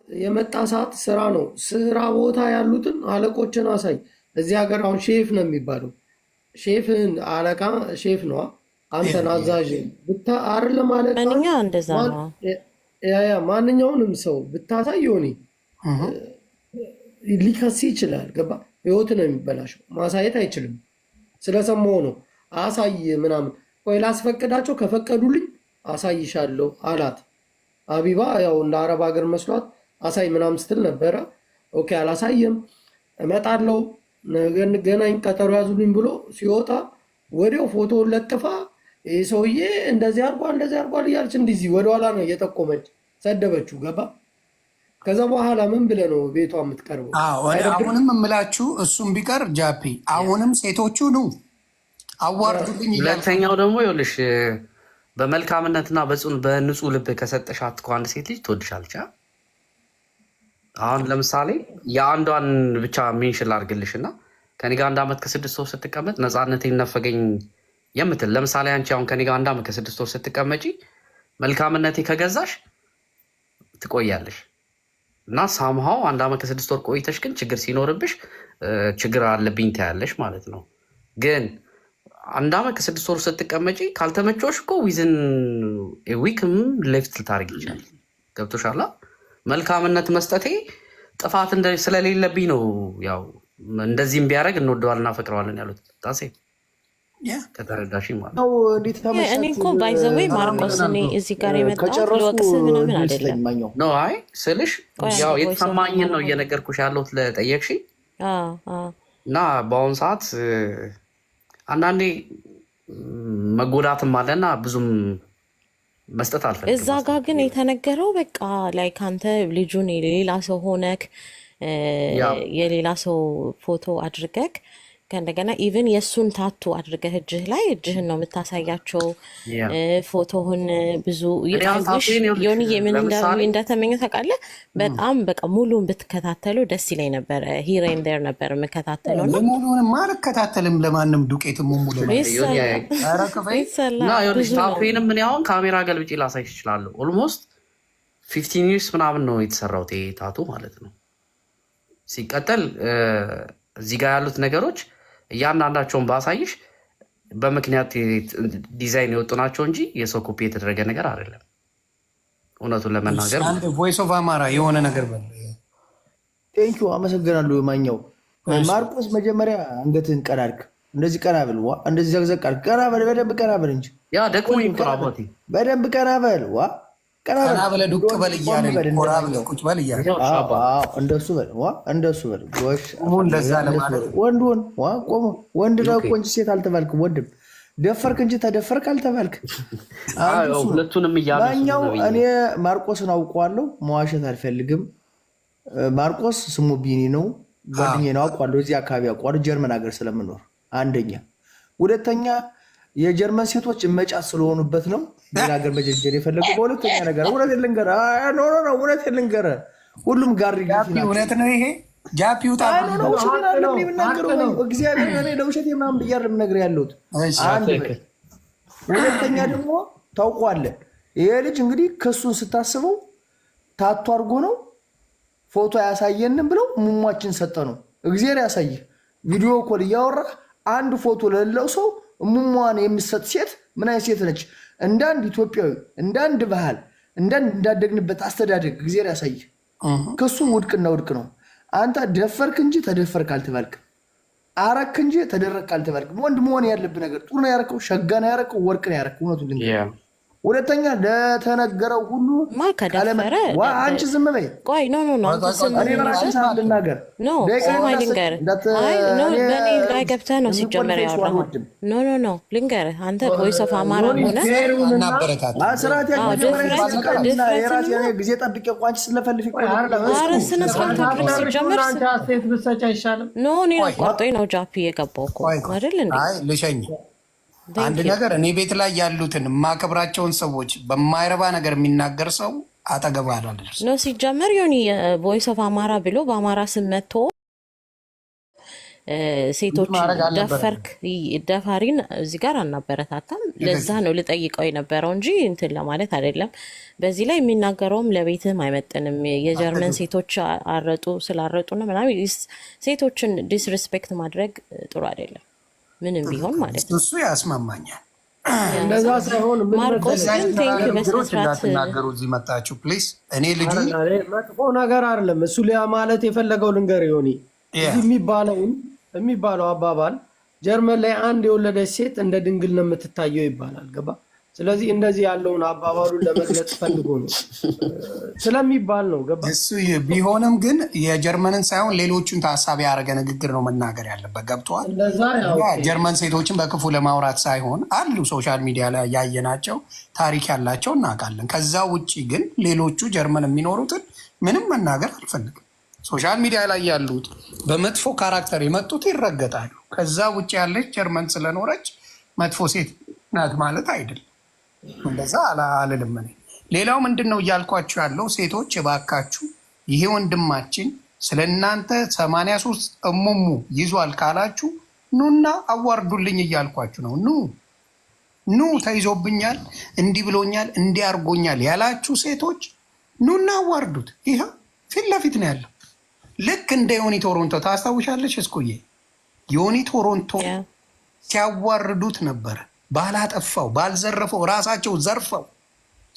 የመጣ ሰዓት ስራ ነው። ስራ ቦታ ያሉትን አለቆችን አሳይ። እዚህ ሀገር አሁን ሼፍ ነው የሚባለው። ሼፍን አለቃ ሼፍ ነዋ። አንተን አዛዥ አይደለም አለቃ። እንደዛ ነው። ማንኛውንም ሰው ብታሳይ ሆኔ ሊከስ ይችላል። ገባ? ህይወት ነው የሚበላሸው። ማሳየት አይችልም። ስለሰማሁ ነው አሳይ ምናምን። ቆይ ላስፈቅዳቸው፣ ከፈቀዱልኝ አሳይሻለሁ አላት። አቢባ ያው እንደ አረብ ሀገር መስሏት አሳይ ምናምን ስትል ነበረ። ኦኬ አላሳየም፣ እመጣለሁ፣ ነገ እንገናኝ፣ ቀጠሮ ያዙልኝ ብሎ ሲወጣ ወዲያው ፎቶውን ለጥፋ ይህ ሰውዬ እንደዚህ አድርጓል እያለች እንደዚህ ወደኋላ ነው እየጠቆመች ሰደበችው። ገባ? ከዛ በኋላ ምን ብለህ ነው ቤቷ የምትቀርበው? አሁንም የምላችሁ እሱም ቢቀር ጃፒ አሁንም ሴቶቹ ነው አዋርዱልኝ። ሁለተኛው ደግሞ ይኸውልሽ በመልካምነትና በንጹህ ልብ ከሰጠሻት እኮ አንድ ሴት ልጅ ትወድሻለች። አሁን ለምሳሌ የአንዷን ብቻ ሜንሽን ላድርግልሽ እና ከኔ ጋር 1 ዓመት ከ6 ወር ስትቀመጥ ነፃነቴን ነፈገኝ የምትል ለምሳሌ አንቺ አሁን ከኔ ጋር 1 ዓመት ከ6 ወር ስትቀመጪ መልካምነቴ ከገዛሽ ትቆያለሽ እና ሳምሃው 1 ዓመት ከ6 ወር ቆይተሽ ግን ችግር ሲኖርብሽ ችግር አለብኝ ታያለሽ ማለት ነው። ግን 1 ዓመት ከ6 ወር ስትቀመጪ ካልተመቾሽ እኮ ዊዝን ዊክም ሌፍት ልታደርግ ይችላል። ገብቶሻል? መልካምነት መስጠቴ ጥፋት ስለሌለብኝ ነው። ያው እንደዚህም ቢያደርግ እንወደዋለን እናፈቅረዋለን ያሉት ታሴ ከተረዳሽ ማለት ነው። እኔ እኮ ባይዘዌ ማርቆስ እኔ እዚህ ጋር የመጣሁት ልወቅስ ምናምን አይደለም ነው። አይ ስልሽ ያው የተሰማኝን ነው እየነገርኩሽ ያለሁት ለጠየቅሽ እና በአሁኑ ሰዓት አንዳንዴ መጎዳትም አለና ብዙም መስጠት አልፈልግም። እዛ ጋር ግን የተነገረው በቃ ላይ ካንተ ልጁን የሌላ ሰው ሆነክ የሌላ ሰው ፎቶ አድርገክ ከእንደገና ኢቨን የእሱን ታቱ አድርገህ እጅህ ላይ እጅህን ነው የምታሳያቸው። ፎቶህን ብዙ ዮኒዬ ምን እንደተመኘ ታውቃለህ? በጣም በቃ ሙሉን ብትከታተሉ ደስ ይለኝ ነበረ። ሂሬን ዴር ነበር የምከታተለው ነው። ሙሉንም አልከታተልም ለማንም ዱቄት ሙሉ ታፔንም ምን ያሁን ካሜራ ገልብጬ ላሳይሽ እችላለሁ። ኦልሞስት 15 ይርስ ምናምን ነው የተሰራው ታቱ ማለት ነው። ሲቀጠል እዚህ ጋር ያሉት ነገሮች እያንዳንዳቸውን ባሳይሽ በምክንያት ዲዛይን የወጡ ናቸው እንጂ የሰው ኮፒ የተደረገ ነገር አይደለም። እውነቱን ለመናገር ቮይስ ኦፍ አማራ የሆነ ነገር በል። ቴንኪው አመሰግናለሁ። ማኛው ማርቆስ መጀመሪያ አንገትህን ቀና አድርግ። እንደዚህ ቀና በል ዋ፣ እንደዚህ ዘቅዘቅ አድርግ። ቀና በል፣ በደንብ ቀና በል እንጂ ያ ደግሞ ይምራቦቲ በደንብ ቀና በል ዋ፣ ቀና በል፣ ዱቅ በል እያለ ኮራ በል፣ ቁጭ በል እያለ እንደሱ በል ዋ፣ እንደሱ በል ጎሽ። እንደዛ ለማለት ወንድ ዋ፣ ቆሞ ወንድ ነው እንጂ ሴት አልተባልክም። ወንድም ደፈርክ እንጂ ተደፈርክ አልተባልክ። ሁለቱንም እያሉ እኔ ማርቆስን አውቀዋለሁ፣ መዋሸት አልፈልግም። ማርቆስ ስሙ ቢኒ ነው፣ ጓደኛዬ ነው፣ አውቀዋለሁ። እዚህ አካባቢ አውቀዋለሁ፣ ጀርመን ሀገር ስለምኖር አንደኛ። ሁለተኛ የጀርመን ሴቶች እመጫት ስለሆኑበት ነው ሌላ ሀገር መጀጀር የፈለገው። በሁለተኛ ነገር እውነቴን ልንገርህ፣ እውነቴን ልንገርህ፣ ሁሉም ጋር እውነት ነው ይሄ ጃፒ ውጣ እግዚአብሔር እኔ ለውሸት ምናምን ብዬ አይደለም የምነግርህ ያለሁት። ሁለተኛ ደግሞ ታውቀዋለህ፣ ይሄ ልጅ እንግዲህ ክሱን ስታስበው ታቱ አድርጎ ነው ፎቶ አያሳየንም ብለው ሙሟችን ሰጠ ነው። እግዚአብሔር ያሳይህ። ቪዲዮ ኮል እያወራህ አንድ ፎቶ ለሌለው ሰው ሙሟን የምትሰጥ ሴት ምን አይነት ሴት ነች? እንዳንድ ኢትዮጵያዊ እንዳንድ ባህል እንዳደግንበት አስተዳደግ እግዚአብሔር ያሳይህ። ክሱም ውድቅና ውድቅ ነው። አንተ ደፈርክ እንጂ ተደፈርክ አልተባልክ፣ አረክ እንጂ ተደረክ አልተባልክ። ወንድ መሆን ያለብህ ነገር ጥሩ ነው ያረከው፣ ሸጋ ነው ያረከው፣ ወርቅ ነው ያረከው። እውነቱን ልንገርህ። ሁለተኛ ለተነገረው ሁሉ ከደፈረ አንቺ ዝም በይ። ቆይ ኖ እኔ በራሴ ሰዓት ልናገር በእኔ ላይ ገብተህ ነው ሲጀመር ያወራሁት። ኖ ልንገርህ፣ አንተ ቮይስ ኦፍ አማራ ሆነ ስርዓት ጊዜ ጠብቄ እኮ አንቺ ስለፈልፊ ስነ ስርዓት አድርግ። ሲጀመር ሴት ብሰጭ አይሻልም? ኖ እኔ አቋርጦኝ ነው ጃፒ የገባው እኮ አይደል እንዴ? ልሸኝ አንድ ነገር እኔ ቤት ላይ ያሉትን የማከብራቸውን ሰዎች በማይረባ ነገር የሚናገር ሰው አጠገብ አላደርስ ነው። ሲጀመር ዮኒ ቮይስ ኦፍ አማራ ብሎ በአማራ ስም መጥቶ ሴቶችን ደፈርክ ደፋሪን እዚህ ጋር አናበረታታም። ለዛ ነው ልጠይቀው የነበረው እንጂ እንትን ለማለት አይደለም። በዚህ ላይ የሚናገረውም ለቤትህም አይመጥንም። የጀርመን ሴቶች አረጡ ስላረጡ ነው ምናምን ሴቶችን ዲስሪስፔክት ማድረግ ጥሩ አይደለም፣ ምንም ቢሆን ማለት ነው። እሱ ያስማማኛል። እንደዛ ሳይሆን ማርቆስ ግን ቴንክ በስነስርዓት እንዳትናገሩ እዚህ መጣችሁ ፕሊዝ። እኔ ልጁ መጥፎ ነገር አይደለም እሱ ሊያ ማለት የፈለገው ልንገር ይሆኒ እዚህ የሚባለው አባባል ጀርመን ላይ አንድ የወለደች ሴት እንደ ድንግል ነው የምትታየው ይባላል። ገባ? ስለዚህ እንደዚህ ያለውን አባባሉን ለመግለጽ ፈልጎ ነው ስለሚባል ነው። ገባ? እሱ ቢሆንም ግን የጀርመንን ሳይሆን ሌሎቹን ታሳቢ ያደረገ ንግግር ነው መናገር ያለበት። ገብተዋል? ጀርመን ሴቶችን በክፉ ለማውራት ሳይሆን አሉ ሶሻል ሚዲያ ላይ ያየናቸው ታሪክ ያላቸው እናውቃለን። ከዛ ውጭ ግን ሌሎቹ ጀርመን የሚኖሩትን ምንም መናገር አልፈልግም። ሶሻል ሚዲያ ላይ ያሉት በመጥፎ ካራክተር የመጡት ይረገጣሉ። ከዛ ውጭ ያለች ጀርመን ስለኖረች መጥፎ ሴት ናት ማለት አይደለም። እንደዛ አልልም እኔ። ሌላው ምንድን ነው እያልኳችሁ ያለው ሴቶች እባካችሁ ይሄ ወንድማችን ስለ እናንተ 83 እሙሙ ይዟል ካላችሁ ኑና አዋርዱልኝ እያልኳችሁ ነው። ኑ ተይዞብኛል፣ እንዲህ ብሎኛል፣ እንዲህ አርጎኛል ያላችሁ ሴቶች ኑና አዋርዱት። ይሄ ፊት ለፊት ነው ያለው። ልክ እንደ ዮኒ ቶሮንቶ ታስታውሻለች? እስኩዬ ዮኒ ቶሮንቶ ሲያዋርዱት ነበረ። ባላጠፋው ባልዘረፈው ራሳቸው ዘርፈው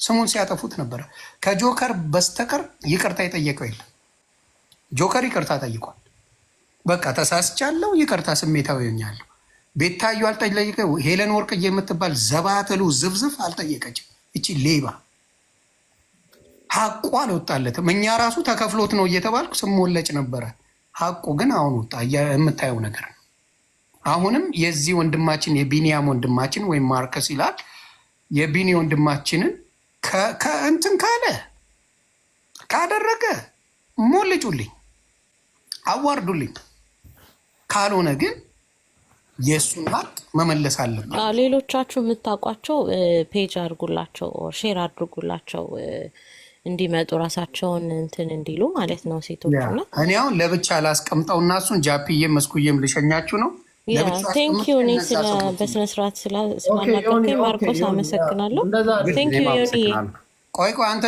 ስሙን ሲያጠፉት ነበረ። ከጆከር በስተቀር ይቅርታ የጠየቀው የለም። ጆከር ይቅርታ ጠይቋል። በቃ ተሳስቻለሁ፣ ይቅርታ ስሜታዊ ሆኛለሁ። ቤታዩ አልጠየቀ። ሄለን ወርቅዬ የምትባል ዘባትሉ ዝብዝፍ አልጠየቀችም። እቺ ሌባ ሀቁ አልወጣለትም። እኛ ራሱ ተከፍሎት ነው እየተባልኩ ስሞለጭ ነበረ። ሀቁ ግን አሁን ወጣ። የምታየው ነገር ነው። አሁንም የዚህ ወንድማችን የቢኒያም ወንድማችን ወይም ማርከስ ይላል የቢኒ ወንድማችንን ከእንትን ካለ ካደረገ ሞልጩልኝ፣ አዋርዱልኝ። ካልሆነ ግን የእሱን ሀቅ መመለስ አለበት። ሌሎቻችሁ የምታውቋቸው ፔጅ አድርጉላቸው፣ ሼር አድርጉላቸው እንዲመጡ ራሳቸውን እንትን እንዲሉ ማለት ነው ሴቶች ነው። እኔ አሁን ለብቻ ላስቀምጠው እና እሱን ጃፒዬም መስኩዬም ልሸኛችሁ ነው። ቴንኪዩ እኔ በስነስርዓት ስላናገርከኝ ማርቆስ አመሰግናለሁ። ቴንኪዩ ዮኒ። ቆይ አንተ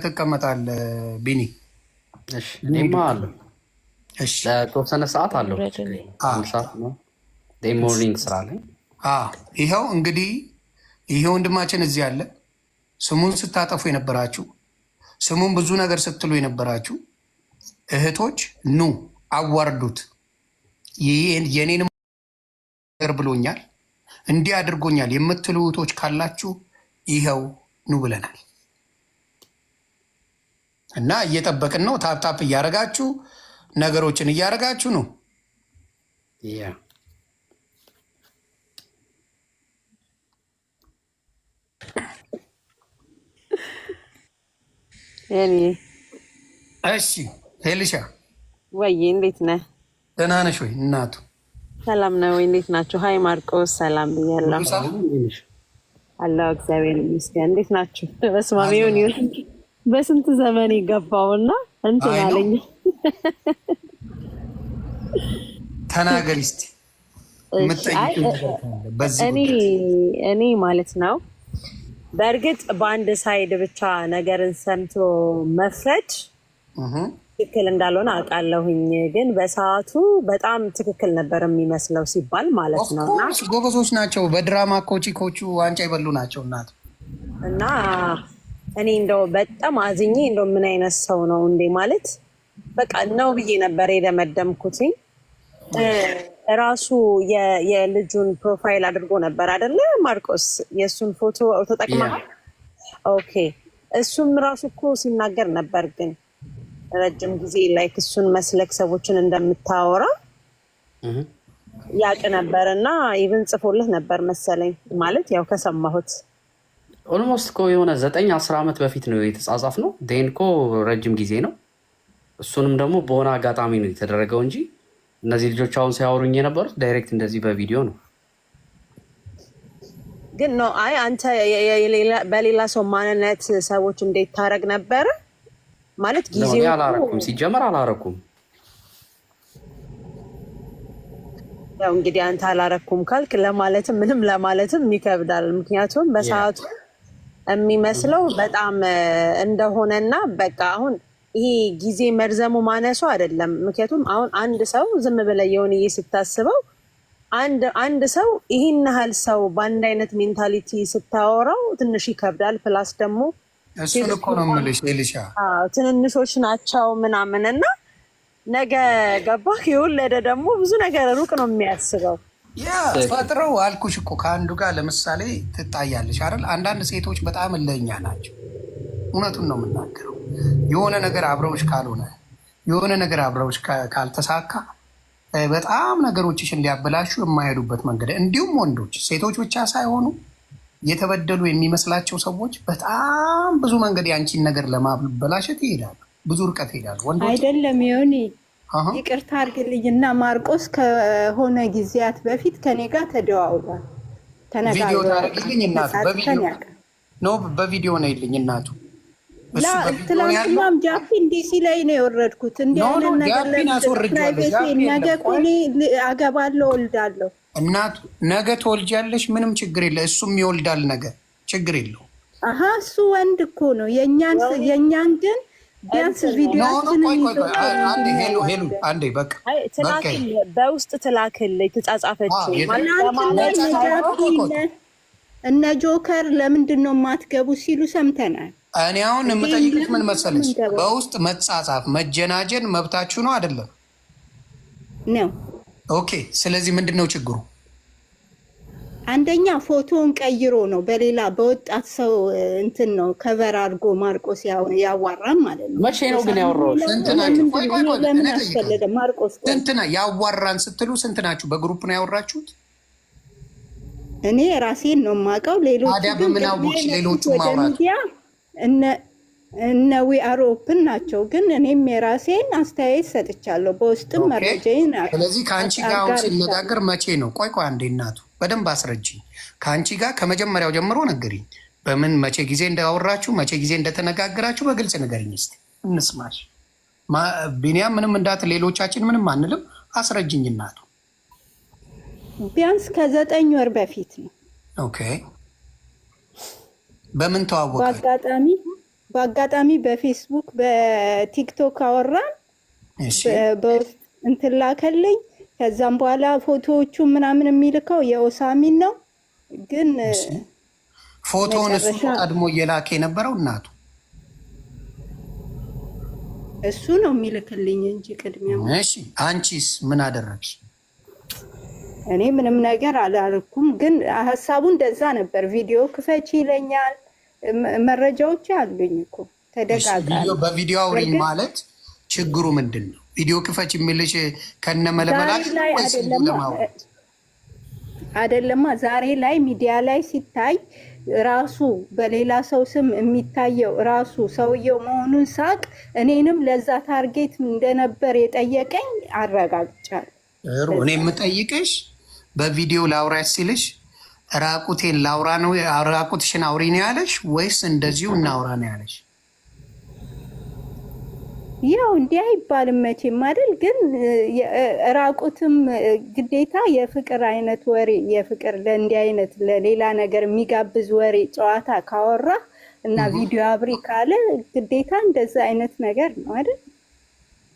ትቀመጣለህ ቢኒ? እኔማ አለሁ ለተወሰነ ሰዓት አለሁ። ሞርኒንግ ስራ ላይ ይኸው እንግዲህ ይሄ ወንድማችን እዚህ አለ። ስሙን ስታጠፉ የነበራችሁ ስሙን ብዙ ነገር ስትሉ የነበራችሁ እህቶች ኑ አዋርዱት። የኔንም ነገር ብሎኛል እንዲህ አድርጎኛል የምትሉ እህቶች ካላችሁ ይኸው ኑ ብለናል እና እየጠበቅን ነው። ታፕታፕ እያደረጋችሁ ነገሮችን እያደረጋችሁ ነው። እሺ ሄልሻ ወይ እንዴት ነህ? ደህና ነሽ ወይ እናቱ? ሰላም ነው ወይ? እንዴት ናችሁ? ሀይ ማርቆስ ሰላም ብያለሁ። አላህ እግዚአብሔር ይመስገን። እንዴት ናችሁ? በስመ አብ ይሁን በስንት ዘመን ይገባውና እንትን አለኝ። ተናገሪ እስኪ እኔ ማለት ነው በእርግጥ በአንድ ሳይድ ብቻ ነገርን ሰምቶ መፍረድ ትክክል እንዳልሆነ አውቃለሁኝ። ግን በሰዓቱ በጣም ትክክል ነበር የሚመስለው ሲባል ማለት ነው። እና ጎበዞች ናቸው። በድራማ ኮቺኮቹ ዋንጫ የበሉ ናቸው እናት እና እኔ እንደው በጣም አዝኜ እንደው ምን አይነት ሰው ነው እንዴ ማለት በቃ ነው ብዬ ነበር የደመደምኩትኝ። ራሱ የልጁን ፕሮፋይል አድርጎ ነበር አይደለ ማርቆስ? የእሱን ፎቶ ተጠቅመሃል? ኦኬ። እሱም ራሱ እኮ ሲናገር ነበር ግን ረጅም ጊዜ ላይ እሱን መስለክ ሰዎችን እንደምታወራ ያቅ ነበር እና ኢቭን ጽፎልህ ነበር መሰለኝ ማለት ያው ከሰማሁት ኦልሞስት እኮ የሆነ 9-10 ዓመት በፊት ነው የተጻጻፍ ነው። ዴን እኮ ረጅም ጊዜ ነው። እሱንም ደግሞ በሆነ አጋጣሚ ነው የተደረገው እንጂ እነዚህ ልጆች አሁን ሲያወሩኝ የነበሩት ዳይሬክት እንደዚህ በቪዲዮ ነው። ግን ነው አይ አንተ በሌላ ሰው ማንነት ሰዎች እንዴት ታረግ ነበረ ማለት ጊዜው አላረኩም፣ ሲጀመር አላረኩም። ያው እንግዲህ አንተ አላረኩም ካልክ ለማለትም ምንም ለማለትም ይከብዳል። ምክንያቱም በሰዓቱ የሚመስለው በጣም እንደሆነና በቃ አሁን ይሄ ጊዜ መርዘሙ ማነሱ አይደለም። ምክንያቱም አሁን አንድ ሰው ዝም ብለህ የሆነዬ ስታስበው አንድ ሰው ይህን ያህል ሰው በአንድ አይነት ሜንታሊቲ ስታወራው ትንሽ ይከብዳል። ፕላስ ደግሞ እሱን እኮ ነው የምልሽ ኤሊሻ፣ ትንንሾች ናቸው ምናምን እና ነገ ገባህ የወለደ ደግሞ ብዙ ነገር ሩቅ ነው የሚያስበው። ፈጥረው አልኩሽ እኮ ከአንዱ ጋር ለምሳሌ ትጣያለሽ አይደል? አንዳንድ ሴቶች በጣም እለኛ ናቸው። እውነቱን ነው የምናገረው። የሆነ ነገር አብረውሽ ካልሆነ የሆነ ነገር አብረውሽ ካልተሳካ በጣም ነገሮችሽን ሊያበላሹ የማይሄዱበት መንገድ፣ እንዲሁም ወንዶች ሴቶች ብቻ ሳይሆኑ የተበደሉ የሚመስላቸው ሰዎች በጣም ብዙ መንገድ ያንቺን ነገር ለማበላሸት ይሄዳሉ። ብዙ ርቀት ይሄዳሉ። ወንዶች አይደለም ዮኒ፣ ይቅርታ አድርግልኝና ማርቆስ ከሆነ ጊዜያት በፊት ከኔ ጋር ተደዋውሏል። ቪዲዮ ታደርግልኝ እናቱ በቪዲዮ ነው ይልኝ እናቱ። ትላንትናም ጃፒ እንዲህ ሲላይ ነው የወረድኩት። እንዲህ አይነት ነገ እኮ እኔ አገባለሁ እወልዳለሁ። እናቱ ነገ ትወልጃለሽ፣ ምንም ችግር የለ። እሱም ይወልዳል ነገ፣ ችግር የለው። እሱ ወንድ እኮ ነው። የእኛን ግን ቢያንስ ቪዲዮችንን አንዴ በቃ በውስጥ ትላክል የተጻጻፈችው እነ ጆከር ለምንድን ነው የማትገቡ ሲሉ ሰምተናል። እኔ አሁን የምጠይቅሽ ምን መሰለሽ፣ በውስጥ መጻጻፍ መጀናጀን መብታችሁ ነው አይደለም? ነው። ኦኬ። ስለዚህ ምንድን ነው ችግሩ? አንደኛ ፎቶውን ቀይሮ ነው በሌላ በወጣት ሰው እንትን ነው ከቨር አድርጎ ማርቆስ ያዋራን ማለት ነው። መቼ ነው ግን ያወራሁት? ለምን አስፈለገ ማርቆስ? እንትና ያዋራን ስትሉ ስንት ናችሁ? በግሩፕ ነው ያወራችሁት? እኔ ራሴን ነው የማውቀው። ሌሎቹ ታዲያ በምን አወቅሽ? ሌሎቹ ማውራት እነ ዊ አር ኦፕን ናቸው። ግን እኔም የራሴን አስተያየት ሰጥቻለሁ በውስጥም መረጃዬን። ስለዚህ ከአንቺ ጋር አሁን ሲነጋገር መቼ ነው? ቆይ አንዴ እናቱ በደንብ አስረጅኝ። ከአንቺ ጋር ከመጀመሪያው ጀምሮ ነገሪኝ። በምን መቼ ጊዜ እንዳወራችሁ መቼ ጊዜ እንደተነጋገራችሁ በግልጽ ንገሪኝ እስኪ እንስማሽ። ቢኒያም ምንም እንዳት ሌሎቻችን ምንም አንልም። አስረጅኝ እናቱ። ቢያንስ ከ9 ወር በፊት ነው። ኦኬ። በምን ተዋወቀ? በአጋጣሚ በፌስቡክ በቲክቶክ አወራን። በውስጥ እንትን ላከልኝ። ከዛም በኋላ ፎቶዎቹ ምናምን የሚልከው የኦሳሚን ነው። ግን ፎቶውን እሱ ቀድሞ እየላከ የነበረው እናቱ እሱ ነው የሚልክልኝ እንጂ ቅድሚያ። እሺ አንቺስ ምን አደረግሽ? እኔ ምንም ነገር አላልኩም። ግን ሀሳቡ እንደዛ ነበር። ቪዲዮ ክፈች ይለኛል። መረጃዎች አሉኝ እኮ ተደጋጋሚ። በቪዲዮ አውሪኝ ማለት ችግሩ ምንድን ነው? ቪዲዮ ክፈች የሚልሽ ከነመለመላሽ አይደለማ። ዛሬ ላይ ሚዲያ ላይ ሲታይ ራሱ በሌላ ሰው ስም የሚታየው ራሱ ሰውየው መሆኑን ሳቅ እኔንም ለዛ ታርጌት እንደነበር የጠየቀኝ አረጋግጫለሁ። እኔ የምጠይቅሽ በቪዲዮ ላውራሽ ሲልሽ ራቁቴን ላውራ ነው ራቁትሽን አውሪ ነው ያለሽ ወይስ እንደዚሁ እናውራ ነው ያለሽ? ያው እንዲህ አይባልም መቼም አይደል? ግን ራቁትም ግዴታ የፍቅር አይነት ወሬ የፍቅር ለእንዲህ አይነት ለሌላ ነገር የሚጋብዝ ወሬ ጨዋታ ካወራ እና ቪዲዮ አብሪ ካለ ግዴታ እንደዛ አይነት ነገር ነው አይደል?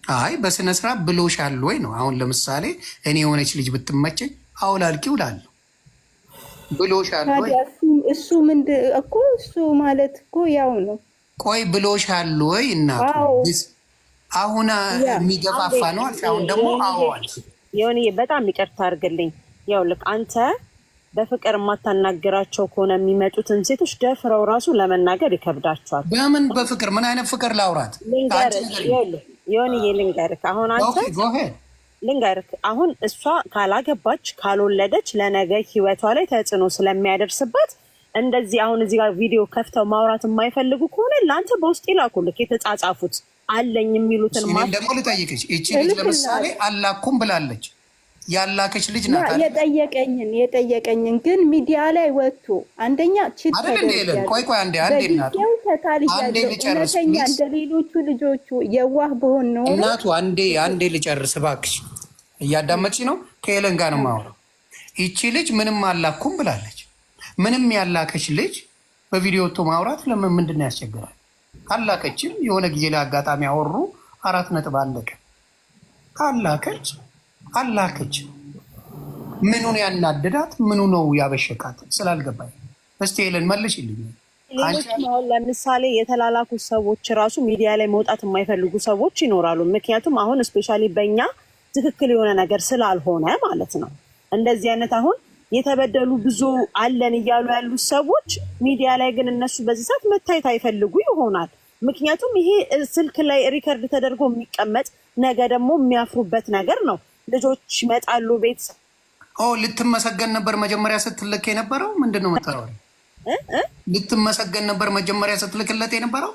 አይ በስነ ስርዓት ብሎሻል ወይ ነው። አሁን ለምሳሌ እኔ የሆነች ልጅ ብትመቸኝ አውላልቂው እላለሁ ብሎሻል ወይ? እሱ ምንድን እኮ እሱ ማለት እኮ ያው ነው። ቆይ ብሎሻል ወይ እናቱ? አሁን የሚገፋፋ ነው አልሽ። አሁን ደግሞ አዋል የሆነ በጣም ይቅርታ አድርግልኝ። ያው ልክ አንተ በፍቅር የማታናገራቸው ከሆነ የሚመጡትን ሴቶች ደፍረው ራሱ ለመናገር ይከብዳቸዋል። በምን በፍቅር ምን አይነት ፍቅር ላውራት? የሆነ ልንገርህ አሁን አንተ ልንገርህ አሁን እሷ ካላገባች ካልወለደች ለነገ ህይወቷ ላይ ተጽዕኖ ስለሚያደርስባት እንደዚህ አሁን እዚህ ጋር ቪዲዮ ከፍተው ማውራት የማይፈልጉ ከሆነ ለአንተ በውስጥ ይላኩልክ የተጻጻፉት አለኝ የሚሉትን ማለት ደግሞ ልጠይቅሽ። እቺ ልጅ ለምሳሌ አላኩም ብላለች። ያላከች ልጅ ናት። የጠየቀኝን ግን ሚዲያ ላይ ወጥቶ አንደኛ ቺት አይደለም። ቆይ አንዴ እናቱ አንዴ ልጨርስ። እንደ ሌሎቹ ልጆቹ የዋህ በሆን ነው እናቱ አንዴ ልጨርስ እባክሽ። እያዳመጥሽ ነው? ከኤለን ጋር ነው የማወራው። ይቺ ልጅ ምንም አላኩም ብላለች። ምንም ያላከች ልጅ በቪዲዮ ወጥቶ ማውራት ለምን ምንድን ነው ያስቸግራል? ካላከችም የሆነ ጊዜ ላይ አጋጣሚ ያወሩ 4 ነጥብ አለቀ። ካላከች አላከች። ምኑን ያናደዳት ምኑ ነው ያበሸቃት ስላልገባኝ፣ እስቲ ኤለን መልሽልኝ። አሁን ለምሳሌ የተላላኩ ሰዎች ራሱ ሚዲያ ላይ መውጣት የማይፈልጉ ሰዎች ይኖራሉ። ምክንያቱም አሁን እስፔሻሊ በእኛ ትክክል የሆነ ነገር ስላልሆነ ማለት ነው። እንደዚህ አይነት አሁን የተበደሉ ብዙ አለን እያሉ ያሉት ሰዎች ሚዲያ ላይ ግን እነሱ በዚህ ሰዓት መታየት አይፈልጉ ይሆናል። ምክንያቱም ይሄ ስልክ ላይ ሪከርድ ተደርጎ የሚቀመጥ ነገ ደግሞ የሚያፍሩበት ነገር ነው። ልጆች ይመጣሉ ቤት። ልትመሰገን ነበር መጀመሪያ ስትልክ የነበረው ምንድን ነው የምታወራው? ልትመሰገን ነበር መጀመሪያ ስትልክለት የነበረው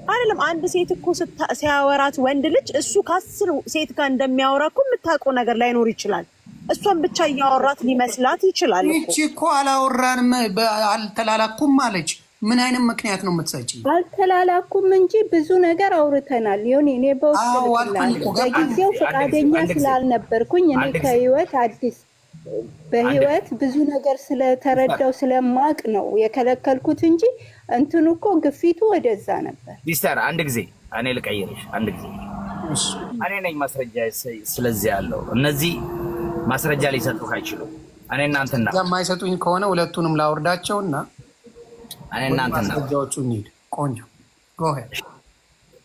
አይደለም። አንድ ሴት እኮ ሲያወራት ወንድ ልጅ እሱ ከ10 ሴት ጋር እንደሚያወራ እኮ የምታውቀው ነገር ላይኖር ይችላል። እሷን ብቻ እያወራት ሊመስላት ይችላል። ይቺ እኮ አላወራንም አልተላላኩም አለች። ምን አይነት ምክንያት ነው የምትሰጪኝ? አልተላላኩም እንጂ ብዙ ነገር አውርተናል። ይሁን እኔ በውስጥ በጊዜው ፈቃደኛ ስላልነበርኩኝ እኔ ከህይወት አዲስ በህይወት ብዙ ነገር ስለተረዳው ስለማቅ ነው የከለከልኩት እንጂ እንትኑ እኮ ግፊቱ ወደዛ ነበር። ሲስተር አንድ ጊዜ እኔ ልቀይርሽ። አንድ ጊዜ እኔ ነኝ ማስረጃ ስለዚህ ያለው እነዚህ ማስረጃ ሊሰጡህ አይችሉም። እኔ እናንተና የማይሰጡኝ ከሆነ ሁለቱንም ላወርዳቸውና እኔ እናንተና ማስረጃዎቹ እንሂድ። ቆንጆ ጎሄ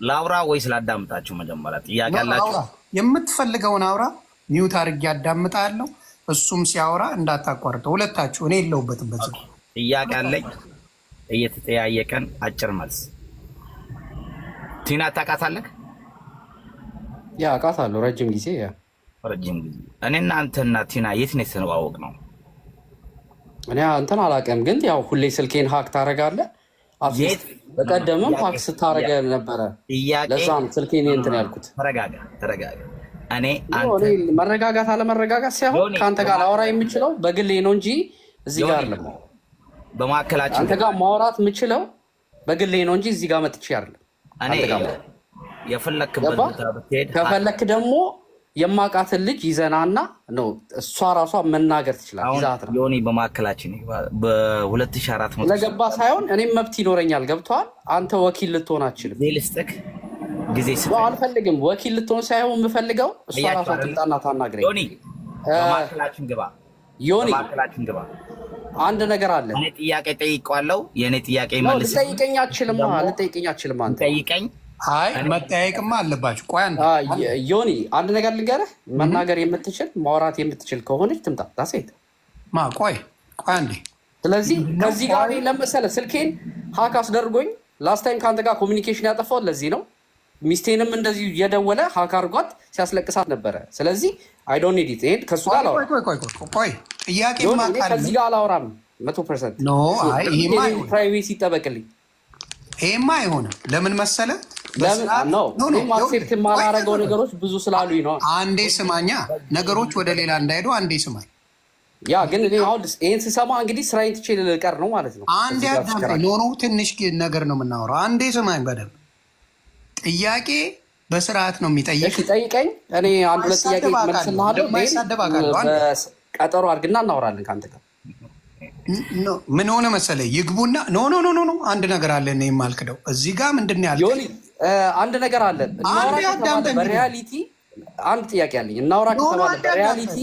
ላውራ ወይስ ላዳምጣችሁ? መጀመሪያ ጥያቄ አላችሁ? የምትፈልገውን አውራ። ሚውት አድርጌ አዳምጣለሁ። እሱም ሲያወራ እንዳታቋርጠው ሁለታችሁ። እኔ የለሁበትም። በዚህ ጥያቄ አለኝ። እየተጠያየቀን አጭር መልስ። ቲና ታውቃታለህ? ያ አውቃታለሁ። ረጅም ጊዜ እኔና አንተና ቲና የት ነው የተዋወቅነው? እኔ አንተን አላውቅም፣ ግን ያው ሁሌ ስልኬን ሀክ ታደርጋለህ። በቀደምም ሀክ ስታደርገ ነበረ። ለዛ ነው ስልኬን እንትን ያልኩት። ተረጋጋ። እኔ መረጋጋት አለመረጋጋት ሳይሆን ከአንተ ጋር ላወራ የምችለው በግሌ ነው እንጂ እዚህ ጋር አይደለም። በማዕከላችን አንተ ጋር ማውራት የምችለው በግሌ ነው እንጂ እዚህ ጋር መጥቼ አይደለም። እኔ የፈለክበት ቦታ ብትሄድ ከፈለክ ደግሞ የማውቃትን ልጅ ይዘናና ነው እሷ ራሷ መናገር ትችላለህ። ዮኒ በማዕከላችን በ2400 ለገባ ሳይሆን እኔም መብት ይኖረኛል። ገብቶሃል? አንተ ወኪል ልትሆን አትችልም። ጊዜ አልፈልግም። ወኪል ልትሆን ሳይሆን የምፈልገው እሷ ራሷ ትምጣና ታናግረኝ። ዮኒ በማዕከላችን ግባ። አንድ ነገር አለ። እኔ ጥያቄ ጠይቀዋለሁ። የእኔ ጥያቄ መልስ። ልጠይቀኝ አትችልም። አንተ ጠይቀኝ። አይ መጠያየቅማ አለባችሁ። ቆይ ዮኒ አንድ ነገር ልንገርህ። መናገር የምትችል ማውራት የምትችል ከሆነች ትምጣ። ታሴት ቆይ አንዴ። ስለዚህ ከዚህ ጋር ለመሰለህ ስልኬን ሀክ አስደርጎኝ ላስት ታይም ከአንተ ጋር ኮሚኒኬሽን ያጠፋሁት ለዚህ ነው። ሚስቴንም እንደዚህ የደወለ ሀክ አድርጓት ሲያስለቅሳት ነበረ። ስለዚህ አይ ዶንት ኒድ ኢት። ይሄን ከሱ ጋር ቆይ ጥያቄማ ካለ ከዚህ ጋር አላወራም 100%። ኖ አይ ይሄማ ፕራይቬሲ ይጠበቅልኝ። ይሄማ አይሆንም። ለምን መሰለህ? ማክሴፕት የማላረገው ነገሮች ብዙ ስላሉኝ ነው። አንዴ ስማኛ፣ ነገሮች ወደ ሌላ እንዳይሄዱ አንዴ ስማኝ። ያ ግን እኔ አሁን ይሄን ስሰማ እንግዲህ ስራዬን ትቼ ልቀር ነው ማለት ነው። አንዴ አዳምጠኝ። ኖ ትንሽ ነገር ነው የምናወራው። አንዴ ስማኝ በደንብ። ጥያቄ በስርዓት ነው የሚጠይቅ። ጠይቀኝ። እኔ አንድ ሁለት ጥያቄ መልስልሃለሁ። ቀጠሮ አድርግና እናወራለን ከአንተ ጋር። ምን ሆነ መሰለህ? ይግቡና ኖ አንድ ነገር አለ። እኔ የማልክደው እዚህ ጋር ምንድን ነው ያልከኝ? አንድ ነገር አለ። በሪያሊቲ አንድ ጥያቄ አለኝ። እናውራ ከተባለ በሪያሊቲ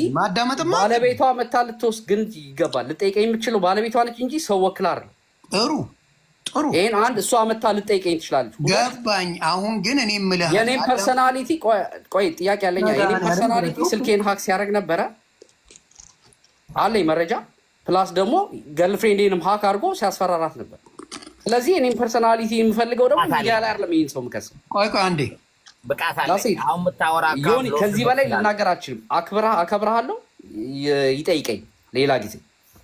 ባለቤቷ መታ ልትወስድ ግን ይገባል። ልጠይቀኝ የምችለው ባለቤቷ ነች እንጂ ሰው ወክላ አይደለም። ጥሩ ይሄን አንድ እሷ መታ ልጠይቀኝ ትችላለች። ገባኝ። አሁን ግን እኔ የምልህ የኔን ፐርሰናሊቲ ቆይ ጥያቄ አለኝ። የኔን ፐርሰናሊቲ ስልኬን ሀክ ሲያደርግ ነበረ አለኝ መረጃ። ፕላስ ደግሞ ገርልፍሬንዴንም ሀክ አድርጎ ሲያስፈራራት ነበር። ስለዚህ እኔም ፐርሰናሊቲ የምፈልገው ደግሞ ሚዲያ ላይ አይደለም። ይሄን ሰው ምከስ ቆይ አንዴ ብቃት አለ። አሁን የምታወራ ዮኒ ከዚህ በላይ ልናገር አልችልም። አከብርሃለሁ። ይጠይቀኝ ሌላ ጊዜ።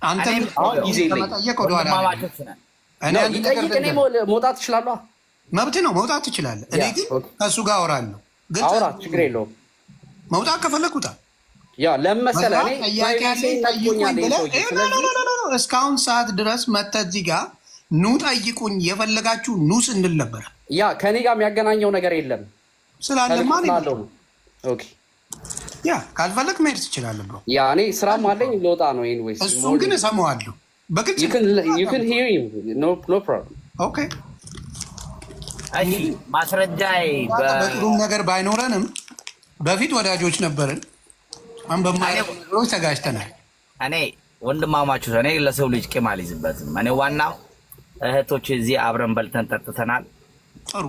አንተ አሁን ጊዜ ለመጠየቅ ወደኋላ እኔ መውጣት እችላለሁ። መብት ነው፣ መውጣት ትችላለህ። እኔ ግን ከእሱ ጋር አወራለሁ። አውራ፣ ችግር የለውም። መውጣት ከፈለግኩታ ያ ለመሰለህ እስካሁን ሰዓት ድረስ መተህ እዚህ ጋር ኑ ጠይቁኝ የፈለጋችሁ ኑ ስንል ነበር። ያ ከኔ ጋር የሚያገናኘው ነገር የለም ስላለማ ኦኬ ያ ካልፈለክ መሄድ ትችላለህ ብሎ ያ እኔ ስራም አለኝ ልወጣ ነው። ኤኒዌይስ እሱን ግን እሰማዋለሁ በግልጽ you can hear him no problem ኦኬ እሺ ማስረጃዬ በጥሩ ነገር ባይኖረንም በፊት ወዳጆች ነበርን። አሁን በማይሮች ተጋጭተናል። እኔ ወንድማማችሁ እኔ ለሰው ልጅ ቂም አልይዝበትም። እኔ ዋናው እህቶች እዚህ አብረን በልተን ጠጥተናል። ጥሩ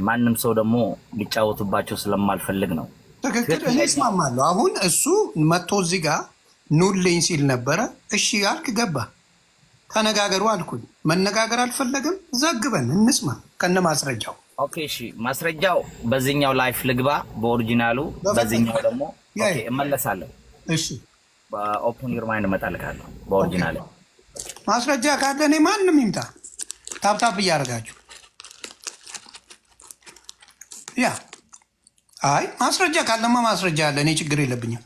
ማንም ሰው ደግሞ ሊጫወቱባቸው ስለማልፈልግ ነው። ትክክል። እኔ እስማማለሁ። አሁን እሱ መጥቶ እዚህ ጋር ኑልኝ ሲል ነበረ። እሺ አልክ፣ ገባ፣ ተነጋገሩ አልኩኝ። መነጋገር አልፈለግም። ዘግበን እንስማ ከነ ማስረጃው። ኦኬ እሺ፣ ማስረጃው በዚህኛው ላይፍ ልግባ በኦሪጂናሉ፣ በዚህኛው ደግሞ ኦኬ እመለሳለሁ። እሺ በኦፕን ዩር ማይንድ እመጣልካለሁ በኦሪጂናል። ማስረጃ ካለ እኔ ማንም ይምጣ፣ ታፕታፕ እያደረጋችሁ ያ አይ ማስረጃ ካለማ ማስረጃ አለ። እኔ ችግር የለብኝም።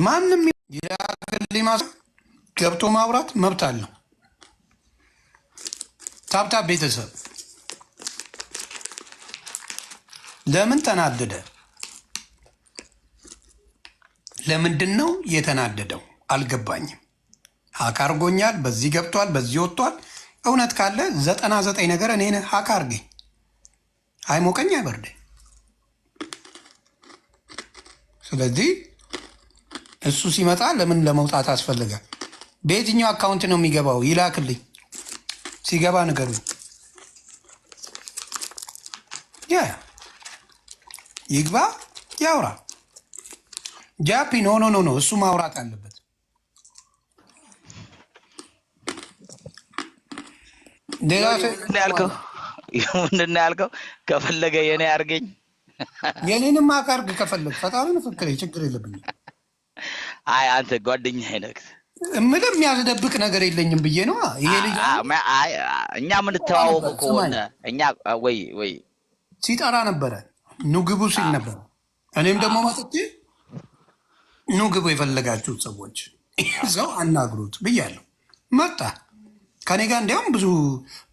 ማንም ያገልኝ ገብቶ ማውራት መብት አለው። ታፕታፕ ቤተሰብ ለምን ተናደደ? ለምንድን ነው የተናደደው? አልገባኝም። ሀክ አርጎኛል፣ በዚህ ገብቷል፣ በዚህ ወጥቷል። እውነት ካለ 99 ነገር እኔን ሀክ አርገኝ፣ አይሞቀኝ አይበርደኝ። ስለዚህ እሱ ሲመጣ ለምን ለመውጣት አስፈልገ? በየትኛው አካውንት ነው የሚገባው? ይላክልኝ፣ ሲገባ ንገሩኝ። ያ ይግባ ያውራ። ጃፒ ኖ ኖ ኖ ኖ እሱ ማውራት አለበት። ሌላ ምንድን ነው ያልከው? ከፈለገ የኔ አርገኝ፣ የኔንም አካርግ ከፈለግ ፈጣሪን ፍክሬ ችግር የለብኝም። አይ አንተ ጓደኛ አይነክ ምንም የሚያስደብቅ ነገር የለኝም ብዬ ነው። ይሄ ልጅ እኛ የምንተዋወቁ ከሆነ እኛ ወይ ሲጠራ ነበረ፣ ኑ ግቡ ሲል ነበረ። እኔም ደግሞ መጥቼ ኑ ግቡ የፈለጋችሁት ሰዎች ሰው አናግሩት ብያለሁ። መጣ ከኔ ጋር እንዲያውም ብዙ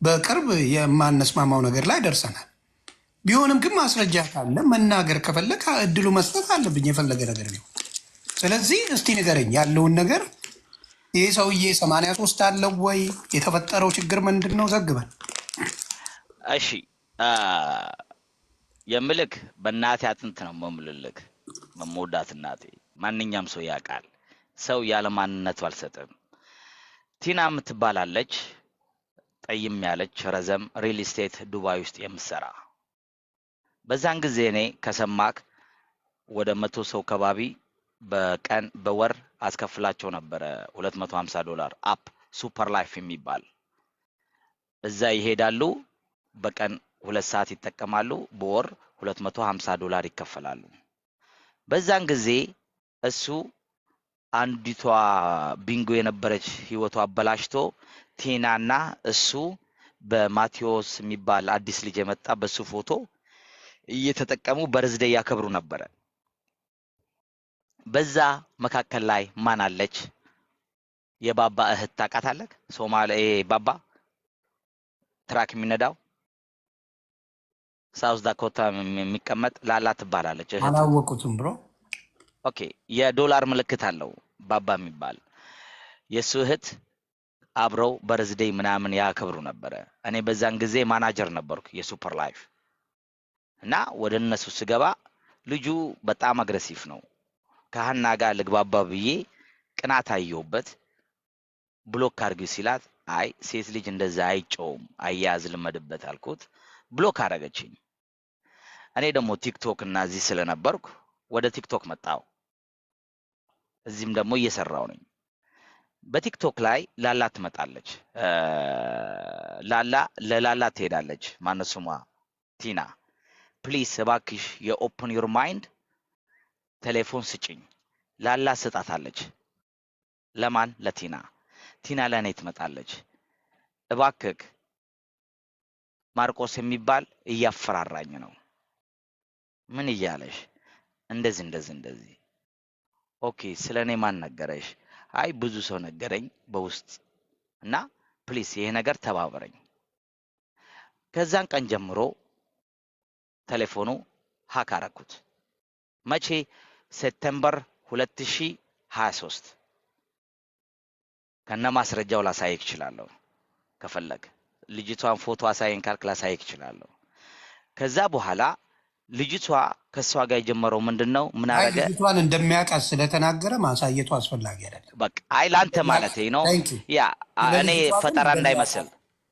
በቅርብ የማነስማማው ነገር ላይ ደርሰናል። ቢሆንም ግን ማስረጃ ካለ መናገር ከፈለግ እድሉ መስጠት አለብኝ፣ የፈለገ ነገር ነው። ስለዚህ እስቲ ንገረኝ ያለውን ነገር። ይህ ሰውዬ 83 አለው ወይ? የተፈጠረው ችግር ምንድን ነው? ዘግበን። እሺ የምልክ በእናቴ አጥንት ነው የምምልልክ፣ መሞዳት እናቴ። ማንኛውም ሰው ያውቃል፣ ሰው ያለ ማንነቱ አልሰጥም። ቲና የምትባላለች ጠይም ያለች ረዘም ሪል ስቴት ዱባይ ውስጥ የምትሰራ። በዛን ጊዜ እኔ ከሰማክ ወደ 100 ሰው ከባቢ በቀን በወር አስከፍላቸው ነበረ $250 አፕ ሱፐር ላይፍ የሚባል እዛ ይሄዳሉ። በቀን 2 ሰዓት ይጠቀማሉ። በወር $250 ይከፈላሉ። በዛን ጊዜ እሱ አንዲቷ ቢንጎ የነበረች ህይወቷ አበላሽቶ ቲናና እሱ በማቴዎስ የሚባል አዲስ ልጅ የመጣ በሱ ፎቶ እየተጠቀሙ በርዝዴይ ያከብሩ ነበረ። በዛ መካከል ላይ ማን አለች? የባባ እህት ታውቃታለህ? ሶማሌ ባባ ትራክ የሚነዳው ሳውዝ ዳኮታ የሚቀመጥ ላላ ትባላለች እህት። አላወቁትም ብሮ። ኦኬ የዶላር ምልክት አለው ባባ የሚባል የሱ እህት አብረው በርዝዴይ ምናምን ያከብሩ ነበረ። እኔ በዛን ጊዜ ማናጀር ነበርኩ የሱፐር ላይፍ እና ወደ እነሱ ስገባ ልጁ በጣም አግሬሲቭ ነው። ከሀና ጋር ልግባባ ብዬ ቅናት አየሁበት። ብሎክ አድርጊው ሲላት አይ ሴት ልጅ እንደዛ አይጮውም አያያዝ ልመድበት አልኩት። ብሎክ አደረገችኝ። እኔ ደግሞ ቲክቶክ እና እዚህ ስለነበርኩ ወደ ቲክቶክ መጣሁ። እዚህም ደግሞ እየሰራው ነኝ። በቲክቶክ ላይ ላላ ትመጣለች። ለላላ ትሄዳለች። ማነው ስሟ? ቲና ፕሊስ እባክሽ የኦፕን ዩር ማይንድ ቴሌፎን ስጭኝ። ላላ ስጣታለች። ለማን? ለቲና። ቲና ለእኔ ትመጣለች። እባክህ ማርቆስ የሚባል እያፈራራኝ ነው። ምን እያለሽ? እንደዚህ። ኦኬ ስለ እኔ ማን ነገረሽ? አይ ብዙ ሰው ነገረኝ በውስጥ እና ፕሊስ ይሄ ነገር ተባበረኝ። ከዛን ቀን ጀምሮ ቴሌፎኑ ሀክ አረኩት። መቼ? ሴፕቴምበር 2023 ከነ ማስረጃው ላሳይክ እችላለሁ። ከፈለግ ልጅቷን ፎቶ አሳየን ካልክ ላሳይክ እችላለሁ። ከዛ በኋላ ልጅቷ ከሷ ጋር የጀመረው ምንድነው? ምን አረገ? ልጅቷን እንደሚያውቃት ስለተናገረ ማሳየቱ አስፈላጊ አይደለም። በቃ አይ ላንተ ማለት ነው። ያ እኔ ፈጠራ እንዳይመስል።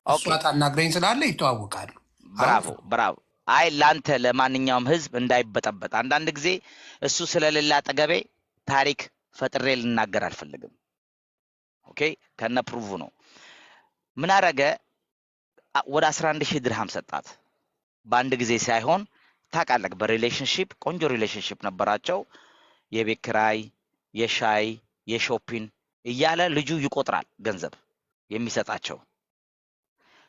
እሷ ታናግረኝ ስላለ ይተዋወቃሉ። ብራቮ ብራቮ። አይ ላንተ ለማንኛውም ህዝብ እንዳይበጠበጥ አንዳንድ ጊዜ እሱ ስለሌላ አጠገቤ ታሪክ ፈጥሬ ልናገር አልፈልግም። ኦኬ ከነ ፕሩቭ ነው። ምን አረገ? ወደ 11000 ድርሃም ሰጣት። በአንድ ጊዜ ሳይሆን ታውቃለህ፣ በሪሌሽንሺፕ ቆንጆ ሪሌሽንሺፕ ነበራቸው። የቤት ኪራይ፣ የሻይ፣ የሾፒንግ እያለ ልጁ ይቆጥራል ገንዘብ የሚሰጣቸው።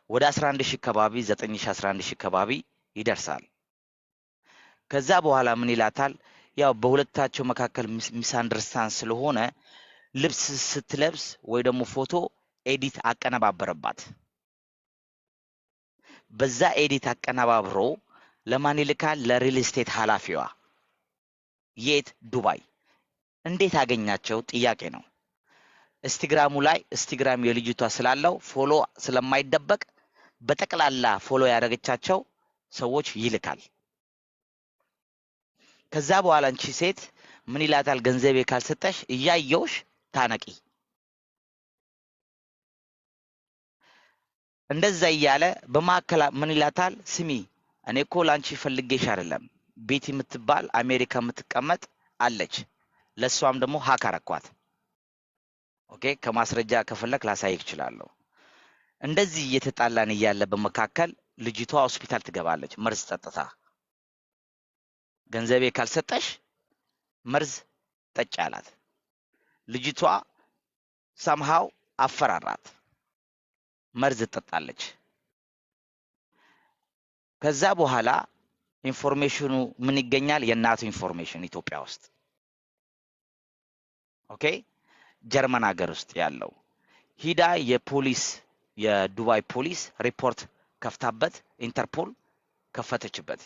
ወደ 11000 ከባቢ 9000 11000 ከባቢ ይደርሳል። ከዛ በኋላ ምን ይላታል? ያው በሁለታቸው መካከል ሚስ አንደርስታንድ ስለሆነ ልብስ ስትለብስ ወይ ደግሞ ፎቶ ኤዲት አቀነባበረባት። በዛ ኤዲት አቀነባብሮ ለማን ይልካል? ለሪል ስቴት ኃላፊዋ። የት? ዱባይ። እንዴት አገኛቸው? ጥያቄ ነው። ኢንስታግራሙ ላይ ኢንስታግራም የልጅቷ ስላለው ፎሎ ስለማይደበቅ በጠቅላላ ፎሎ ያደረገቻቸው ሰዎች ይልካል። ከዛ በኋላ አንቺ ሴት ምን ይላታል? ገንዘቤ ካልሰጠሽ እያየውሽ ታነቂ። እንደዛ እያለ በማከላ ምን ይላታል? ስሚ እኔ እኮ ላንቺ ፈልጌሽ አይደለም፣ ቤቲ የምትባል አሜሪካ የምትቀመጥ አለች፣ ለሷም ደግሞ ሀክ አረኳት። ኦኬ ከማስረጃ ከፈለክ ላሳይክ እችላለሁ። እንደዚህ እየተጣላን እያለ በመካከል ልጅቷ ሆስፒታል ትገባለች። መርዝ ጠጥታ ገንዘቤ ካልሰጠሽ መርዝ ጠጭ አላት። ልጅቷ ሰምሃው አፈራራት፣ መርዝ ጠጣለች። ከዛ በኋላ ኢንፎርሜሽኑ ምን ይገኛል? የእናቱ ኢንፎርሜሽን ኢትዮጵያ ውስጥ ኦኬ፣ ጀርመን ሀገር ውስጥ ያለው ሂዳ የፖሊስ የዱባይ ፖሊስ ሪፖርት ከፍታበት ኢንተርፖል ከፈተችበት።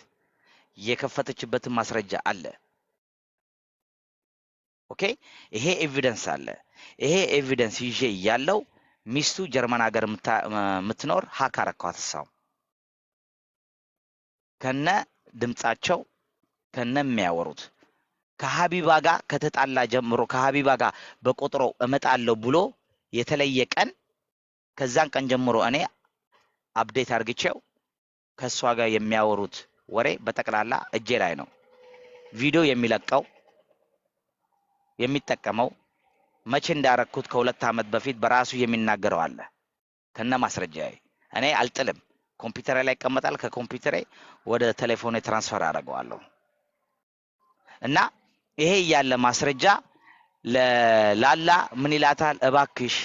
የከፈተችበትን ማስረጃ አለ። ኦኬ ይሄ ኤቪደንስ አለ። ይሄ ኤቪደንስ ይዤ ያለው ሚስቱ ጀርመን ሀገር የምትኖር ሀክ አረኳት። እሷም ከነ ድምጻቸው ከነ የሚያወሩት ከሀቢባ ጋር ከተጣላ ጀምሮ ከሀቢባ ጋር በቆጥሮ እመጣለሁ ብሎ የተለየ ቀን ከዛን ቀን ጀምሮ እኔ አፕዴት አርግቼው ከሷ ጋር የሚያወሩት ወሬ በጠቅላላ እጄ ላይ ነው። ቪዲዮ የሚለቀው የሚጠቀመው መቼ እንዳረኩት ከ2 አመት በፊት በራሱ የሚናገረው አለ ከነ ማስረጃዬ። እኔ አልጥልም፣ ኮምፒውተር ላይ ይቀመጣል። ከኮምፒውተሬ ወደ ቴሌፎኔ ትራንስፈር አደርገዋለሁ። እና ይሄ ያለ ማስረጃ ለላላ ምን ይላታል? እባክሽ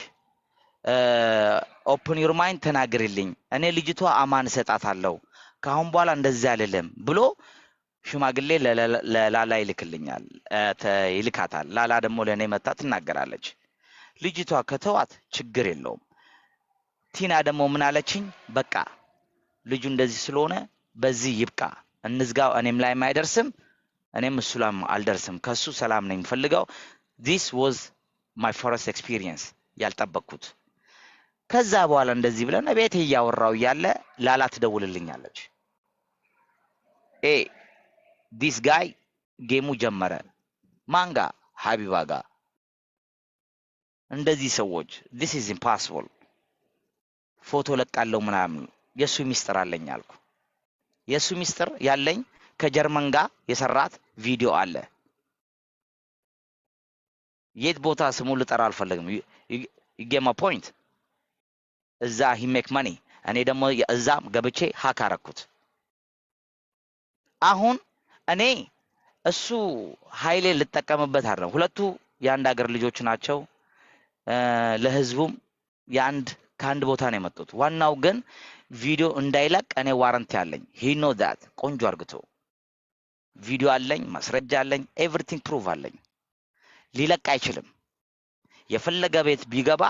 ኦፕን ዩር ማይንድ ተናግሪልኝ፣ እኔ ልጅቷ አማን እሰጣታለሁ፣ ካሁን በኋላ እንደዚህ አይደለም ብሎ ሽማግሌ ለላላ ይልክልኛል፣ ይልካታል። ላላ ደግሞ ለኔ መጣ ትናገራለች። ልጅቷ ከተዋት ችግር የለውም። ቲና ደግሞ ምን አለችኝ? በቃ ልጁ እንደዚህ ስለሆነ በዚህ ይብቃ፣ እንዝጋው፣ እኔም ላይ አይደርስም፣ እኔም እሱ ላይ አልደርስም፣ ከሱ ሰላም ነኝ ፈልገው። this was my first experience ያልጠበቅኩት። ከዛ በኋላ እንደዚህ ብለን ቤት እያወራው ያለ ላላ ትደውልልኛለች። this guy ጌሙ ጀመረ። ማንጋ? ሀቢባ ጋር። እንደዚህ ሰዎች this is impossible፣ ፎቶ ለቃለው ምናምን። የሱ ሚስጥር አለኝ አልኩ። የሱ ሚስጥር ያለኝ ከጀርመን ጋር የሰራት ቪዲዮ አለ። የት ቦታ ስሙ ልጠራ አልፈልግም። you get my point። እዛ he make money፣ እኔ ደግሞ እዛም ገብቼ ሀክ አረኩት። አሁን እኔ እሱ ኃይሌ ልጠቀምበት አይደለም። ሁለቱ የአንድ ሀገር ልጆች ናቸው። ለህዝቡም ከአንድ ቦታ ነው የመጡት። ዋናው ግን ቪዲዮ እንዳይለቅ እኔ ዋረንት ያለኝ he know that። ቆንጆ አርግቶ ቪዲዮ አለኝ፣ ማስረጃ አለኝ፣ ኤቭሪቲንግ ፕሩቭ አለኝ። ሊለቅ አይችልም። የፈለገ ቤት ቢገባ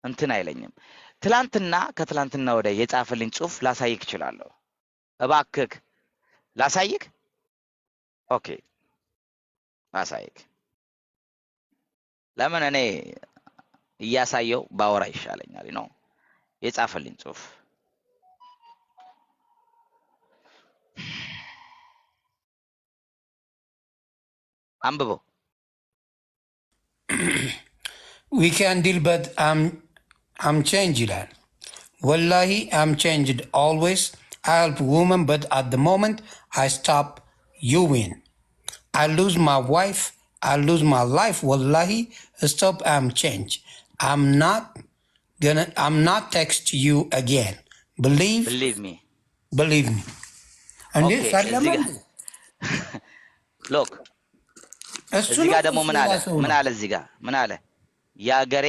እንትን አይለኝም። ትላንትና ከትላንትና ወደ የጻፈልኝ ጽሁፍ ላሳይክ እችላለሁ። እባክህ ላሳይክ። ኦኬ ላሳይክ። ለምን እኔ እያሳየው ባወራ ይሻለኛል ነው የጻፈልኝ ጽሁፍ። አንብበው። we can deal but I'm changed ይላል። ወላሂ I'm changed always. I help women but at the moment I stop you win. I lose my wife. I lose my life. Wallahi stop I'm changed. I'm not text you again. Believe me. እንዴ ኦኬ ሰለማ ሎክ እዚህ ጋር ደግሞ ምን አለ እዚህ ጋር ምን አለ? የአገሬ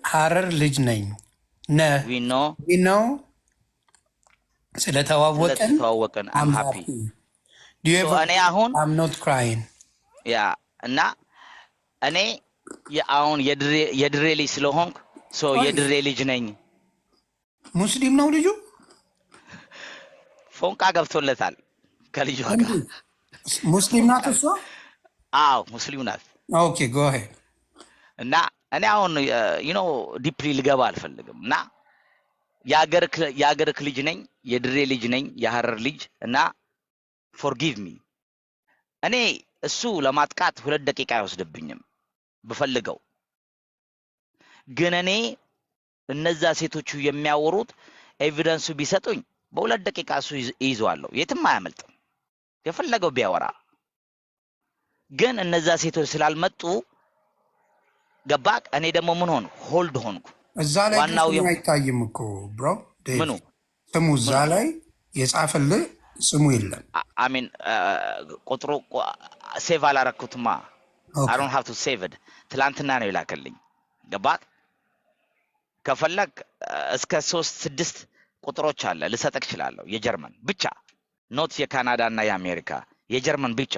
ሀረር ልጅ ነኝ ዊ ኖ ስለተዋወቀን I'm happy. እኔ አሁን I'm not crying. ያ እና እኔ አሁን የድሬ ልጅ ስለሆንኩ የድሬ ልጅ ነኝ። ሙስሊም ነው ልጁ? ፎንቃ ገብቶለታል ከልጇ ጋር። ሙስሊም ናት እሷ? አዎ ሙስሊም ናት። ኦኬ ጎ አሄድ። እና እኔ አሁን ዲፕሊ ልገባ አልፈልግም። እና የአገርክ ልጅ ነኝ፣ የድሬ ልጅ ነኝ፣ የሀረር ልጅ እና ፎርጊቭ ሚ። እኔ እሱ ለማጥቃት 2 ደቂቃ አይወስድብኝም ብፈልገው። ግን እኔ እነዛ ሴቶቹ የሚያወሩት ኤቪደንሱ ቢሰጡኝ በ2 ደቂቃ እሱ ይይዘዋለሁ፣ የትም አያመልጥም የፈለገው ቢያወራ። ግን እነዛ ሴቶች ስላልመጡ ገባክ? እኔ ደግሞ ምን ሆንኩ? ሆልድ ሆንኩ። እዛ ላይ ዋናው አይታይም እኮ ብሮ። ምኑ ስሙ እዛ ላይ የጻፈልህ ስሙ የለም። አሚን ቁጥሩ ሴቭ አላረኩትማ። I don't have to save it። ትላንትና ነው ይላከልኝ። ገባክ? ከፈለክ እስከ 3-6 ቁጥሮች አለ ልሰጥክ እችላለሁ። የጀርመን ብቻ ኖት የካናዳ እና የአሜሪካ፣ የጀርመን ብቻ።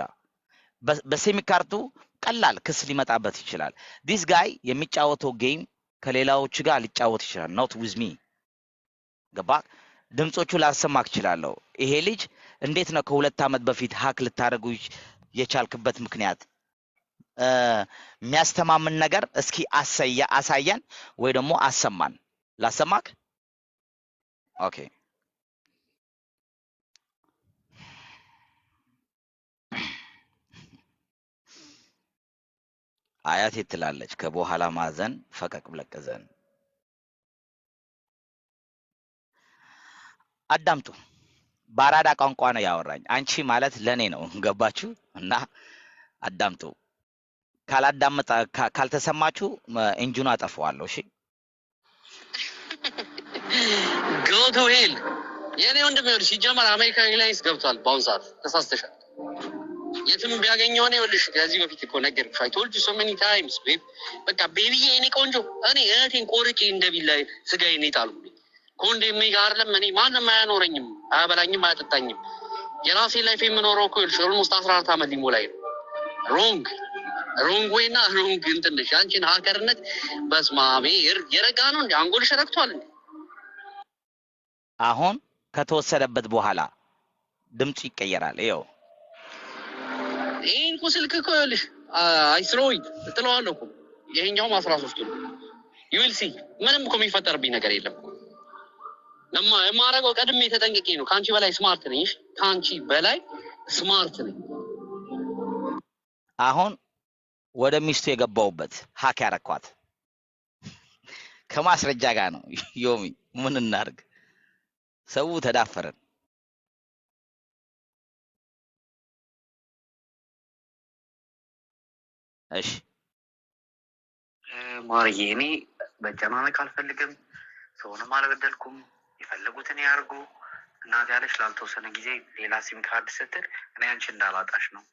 በሴሚ ካርቱ ቀላል ክስ ሊመጣበት ይችላል። ዲስ ጋይ የሚጫወተው ጌም ከሌላዎቹ ጋር ሊጫወት ይችላል። ኖት ዊዝ ሚ ገባክ? ድምጾቹ ላሰማክ እችላለሁ። ይሄ ልጅ እንዴት ነው ከ2 ዓመት በፊት ሀክ ልታደርጉ የቻልክበት ምክንያት የሚያስተማምን ነገር እስኪ አሳየን ወይ ደግሞ አሰማን። ላሰማክ። ኦኬ አያቴ ትላለች ከበኋላ ማዘን ፈቀቅ ብለቀዘን። አዳምጡ። በአራዳ ቋንቋ ነው ያወራኝ። አንቺ ማለት ለኔ ነው። ገባችሁ? እና አዳምጡ። ካልተሰማችሁ ኢንጂኑ አጠፋዋለሁ። እሺ go to hell። የኔ ወንድም ይኸውልሽ ሲጀመር አሜሪካ ኤርላይንስ ገብቷል በአሁኑ ሰዓት። ተሳስተሻል። የትም ቢያገኘው ነው ይኸውልሽ። ከዚህ በፊት እኮ ነገርኩሽ። I told you so many times babe። በቃ ቤቢዬ የኔ ቆንጆ እኔ እህቴን ቆርጬ እንደቢላ ስጋዬን ይጣሉልኝ። ኮንዴም ጋር አይደለም እኔ ማንም አያኖረኝም፣ አያበላኝም፣ አያጠጣኝም። የራሴ ላይፍ የምኖረው እኮ ይኸውልሽ ኦልሞስት 14 ዓመት ሊሞላኝ ነው። ሮንግ ወይና ሮንግ እንትን ነሽ አንቺን ሀከርነት በስማሜ የረጋ ነው እንዴ? አንጎልሽ ረክቷል እንዴ? አሁን ከተወሰደበት በኋላ ድምጽ ይቀየራል። ይኸው ይሄን እኮ ስልክ እኮ ይኸውልሽ አይስሮይድ እጥለዋለሁ እኮ ይሄኛውም 13 ነው። ዩል ሲ ምንም እኮ የሚፈጠርብኝ ነገር የለም። የማደርገው ቀድሜ ተጠንቅቄ ነው። ከአንቺ በላይ ስማርት ነኝ። ከአንቺ በላይ ስማርት ነኝ። አሁን ወደ ሚስቱ የገባውበት ሀክ ያረኳት ከማስረጃ ጋር ነው። ዮሚ ምን እናድርግ? ሰው ተዳፈረን። እሺ ማርዬ እኔ መጨናነቅ አልፈልግም። ሰውንም አልበደልኩም። የፈለጉትን ያርጉ። እናት ያለሽ ላልተወሰነ ጊዜ ሌላ ሲም ካርድ ስትል እኔ አንቺ እንዳላጣሽ ነው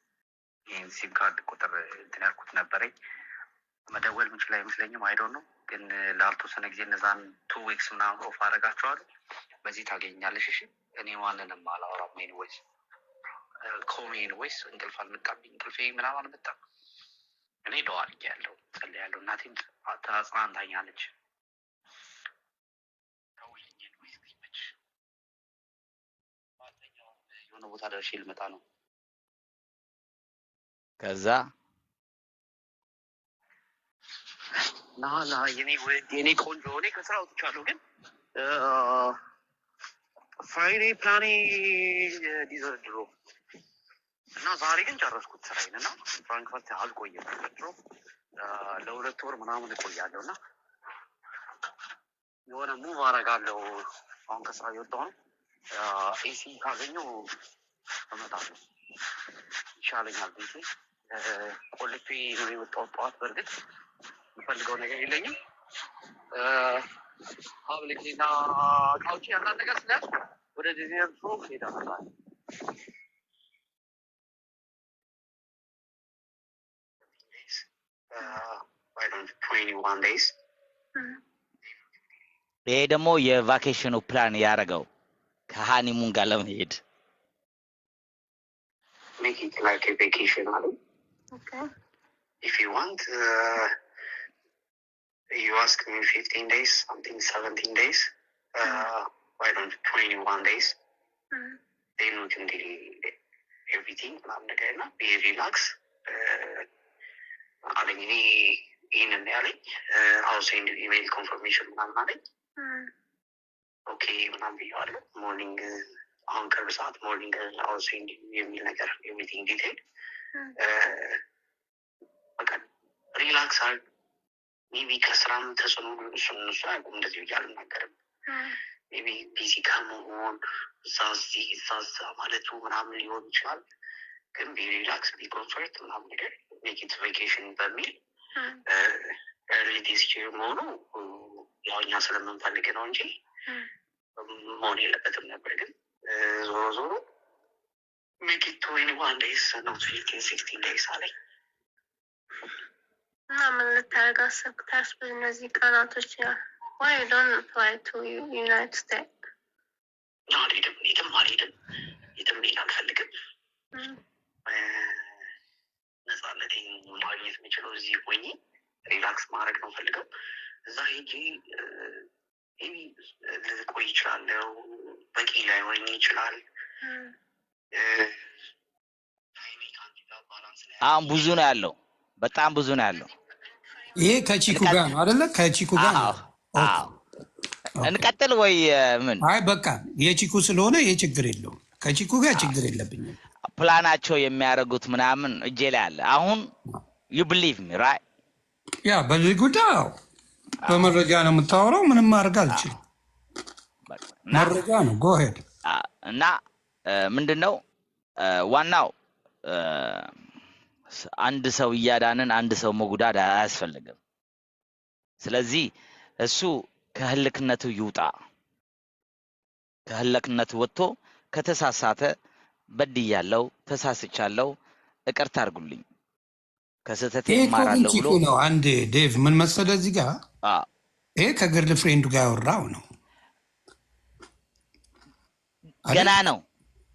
ይህን ሲም ካርድ ቁጥር እንትን ያልኩት ነበረኝ። መደወል ምችል አይመስለኝም። አይዶን ነው ግን ላልተወሰነ ጊዜ እነዛን 2 ዊክስ ምናምን ኦፍ አደርጋቸዋለሁ። በዚህ ታገኛለሽ። እሺ እኔ ማንንም አላወራም። ኤኒዌይስ እንቅልፍ አልመጣብኝ። እንቅልፌ ምናምን አልመጣም። እኔ ደዋ አድርጌያለሁ፣ ጸልያለሁ። እናቴም ተጽናንታኛለች። የሆነ ቦታ ደርሼ ልመጣ ነው። ከዛ ና የኔ ቆንጆ እኔ ከስራ ወጥቻለሁ፣ ግን ፍራይዴ ፕላኔ ዲዘርድሮ እና ዛሬ ግን ጨረስኩት ስራዬን እና ፍራንክፈርት አልቆየም። ድሮ ለ2 ወር ምናምን እቆያለሁ እና የሆነ ሙቭ አደርጋለሁ። አሁን ከስራ እየወጣሁ ነው። ኤሲ ካገኘሁ እመጣለሁ፣ ይሻለኛል። ቤቴ ቆልፌ ነው የወጣሁት ጠዋት። በእርግጥ የምፈልገው ነገር የለኝም። ሀብልኬና እቃዎቼ ያላት ነገር ስለ ወደ ዲዘርት ሄዳለሁ። I don't 21 days. ይሄ ደግሞ የቫኬሽኑ ፕላን ያደረገው ከሃኒሙን ጋር ለመሄድ Make it like a vacation, Ali. Okay. If you want, you ask me 15 days, something 17 days. Why don't 21 days? Then we can do everything. Be relax. አለኝ እኔ ይህንን ያለኝ አው ሴንድ ኢሜይል ኮንፈርሜሽን ምናምን አለኝ። ኦኬ ምናምን ብዬዋለሁ። ሞርኒንግ አሁን ቅርብ ሰዓት ሞርኒንግ አው ሴንድ የሚል ነገር ኤቭሪቲንግ ዲቴል በቃ ሪላክስ አል ሜቢ ከስራም ተጽዕኖ እሱን እነሱ አያውቁም። እንደዚህ ብዬ አልናገርም። ሜቢ ቢዚ ከመሆን እዛ ማለቱ ምናምን ሊሆን ይችላል። ግን ቢ ሪላክስ ቢ ኮንፈርት ምናምን ነገር ሜክ ኢት ቬኬሽን በሚል ኤርሊ ዲስ ይር መሆኑ ያው እኛ ስለምንፈልግ ነው እንጂ መሆን የለበትም ነበር። ግን ዞሮ ሜክ ኢት 21 days not 15 16 days አለኝ። እና ምን ልታደርግ አሰብክ ታዲያ በእነዚህ ቀናቶች? why you don't apply to United States? አልሄድም፣ የትም ሌላ አልፈልግም። ነፃነቴን ማግኘት የምችለው እዚህ ሆኜ ሪላክስ ማድረግ ነው ፈልገው። እዛ ሄጄ ልቆይ ይችላለሁ፣ በቂ ላይሆን ይችላል። አሁን ብዙ ነው ያለው፣ በጣም ብዙ ነው ያለው። ይሄ ከቺኩ ጋር ነው አይደለ? ከቺኩ ጋር ነው። እንቀጥል ወይ ምን? አይ በቃ የቺኩ ስለሆነ ይሄ ችግር የለውም። ከቺኩ ጋር ችግር የለብኝም። ፕላናቸው የሚያደርጉት ምናምን እጄ ላይ አለ። አሁን ዩ ቢሊቭ ሚ ራይት? ያ በዚህ ጉዳይ በመረጃ ነው የምታወራው። ምንም ማድረግ አልችልም። መረጃ ነው። ጎ ሄድ እና ምንድነው ዋናው አንድ ሰው እያዳንን አንድ ሰው መጉዳት አያስፈልግም። ስለዚህ እሱ ከህልክነቱ ይውጣ። ከህልክነቱ ወጥቶ ከተሳሳተ በድያለሁ፣ ተሳስቻለሁ፣ ይቅርታ አድርጉልኝ፣ ከስህተቴ እማራለሁ ብሎ ነው። አንድ ዴቭ ምን መሰለህ እዚህ ጋር ይሄ ከግርል ፍሬንዱ ጋር ያወራው ነው።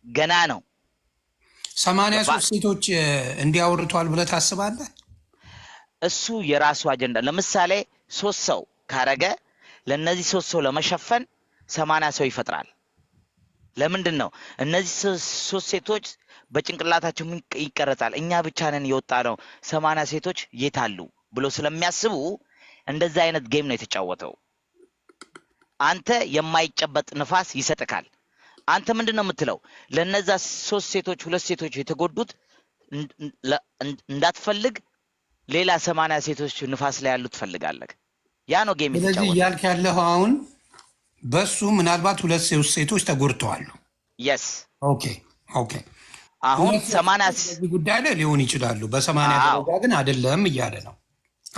ገና ነው 83 ሴቶች እንዲያወርቷል ብለህ ታስባለህ? እሱ የራሱ አጀንዳ። ለምሳሌ 3 ሰው ካረገ ለነዚህ 3 ሰው ለመሸፈን 80 ሰው ይፈጥራል። ለምንድን ነው እነዚህ 3 ሴቶች በጭንቅላታቸው ይቀረጻል፣ እኛ ብቻ ነን የወጣ ነው 80 ሴቶች የታሉ ብሎ ስለሚያስቡ እንደዛ አይነት ጌም ነው የተጫወተው። አንተ የማይጨበጥ ንፋስ ይሰጥካል። አንተ ምንድነው የምትለው? ለነዛ 3 ሴቶች 2 ሴቶች የተጎዱት እንዳትፈልግ ሌላ 80 ሴቶች ንፋስ ላይ ያሉት ትፈልጋለህ። ያ ነው ጌም የተጫወተው። ስለዚህ እያልክ ያለው አሁን በሱ ምናልባት 2 ሴቶች ተጎድተዋል። የስ ኦኬ አሁን 80 ጉዳይ ላይ ሊሆን ይችላሉ። በ80 ደረጃ ግን አይደለም እያለ ነው።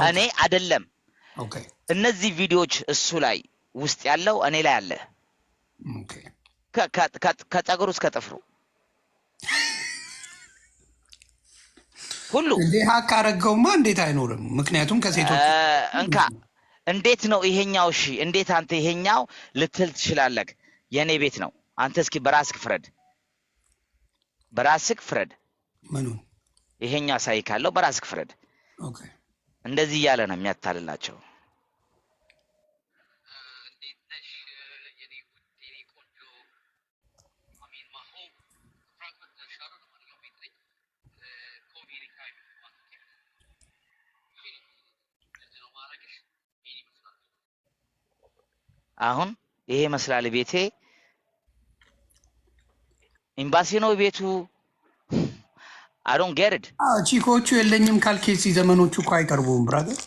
እኔ አይደለም እነዚህ ቪዲዮዎች እሱ ላይ ውስጥ ያለው እኔ ላይ አለ። ከፀጉሩ እስከ ጥፍሩ ሁሉ እንዴ አካረገውማ እንዴት አይኖርም? ምክንያቱም ከሴቶች እንካ እንዴት ነው ይሄኛው? እሺ እንዴት አንተ ይሄኛው ልትል ትችላለህ? የኔ ቤት ነው። አንተ እስኪ በራስክ ፍረድ። ምኑን? ይሄኛው ሳይካለው በራስክ ፍረድ። ኦኬ እንደዚህ እያለ ነው የሚያታልላቸው። አሁን ይሄ መስላል ቤቴ ኤምባሲ ነው ቤቱ I don't get it ቺኮቹ የለኝም ካልኬሲ ዘመኖቹ እኮ አይቀርቡም ብራዘር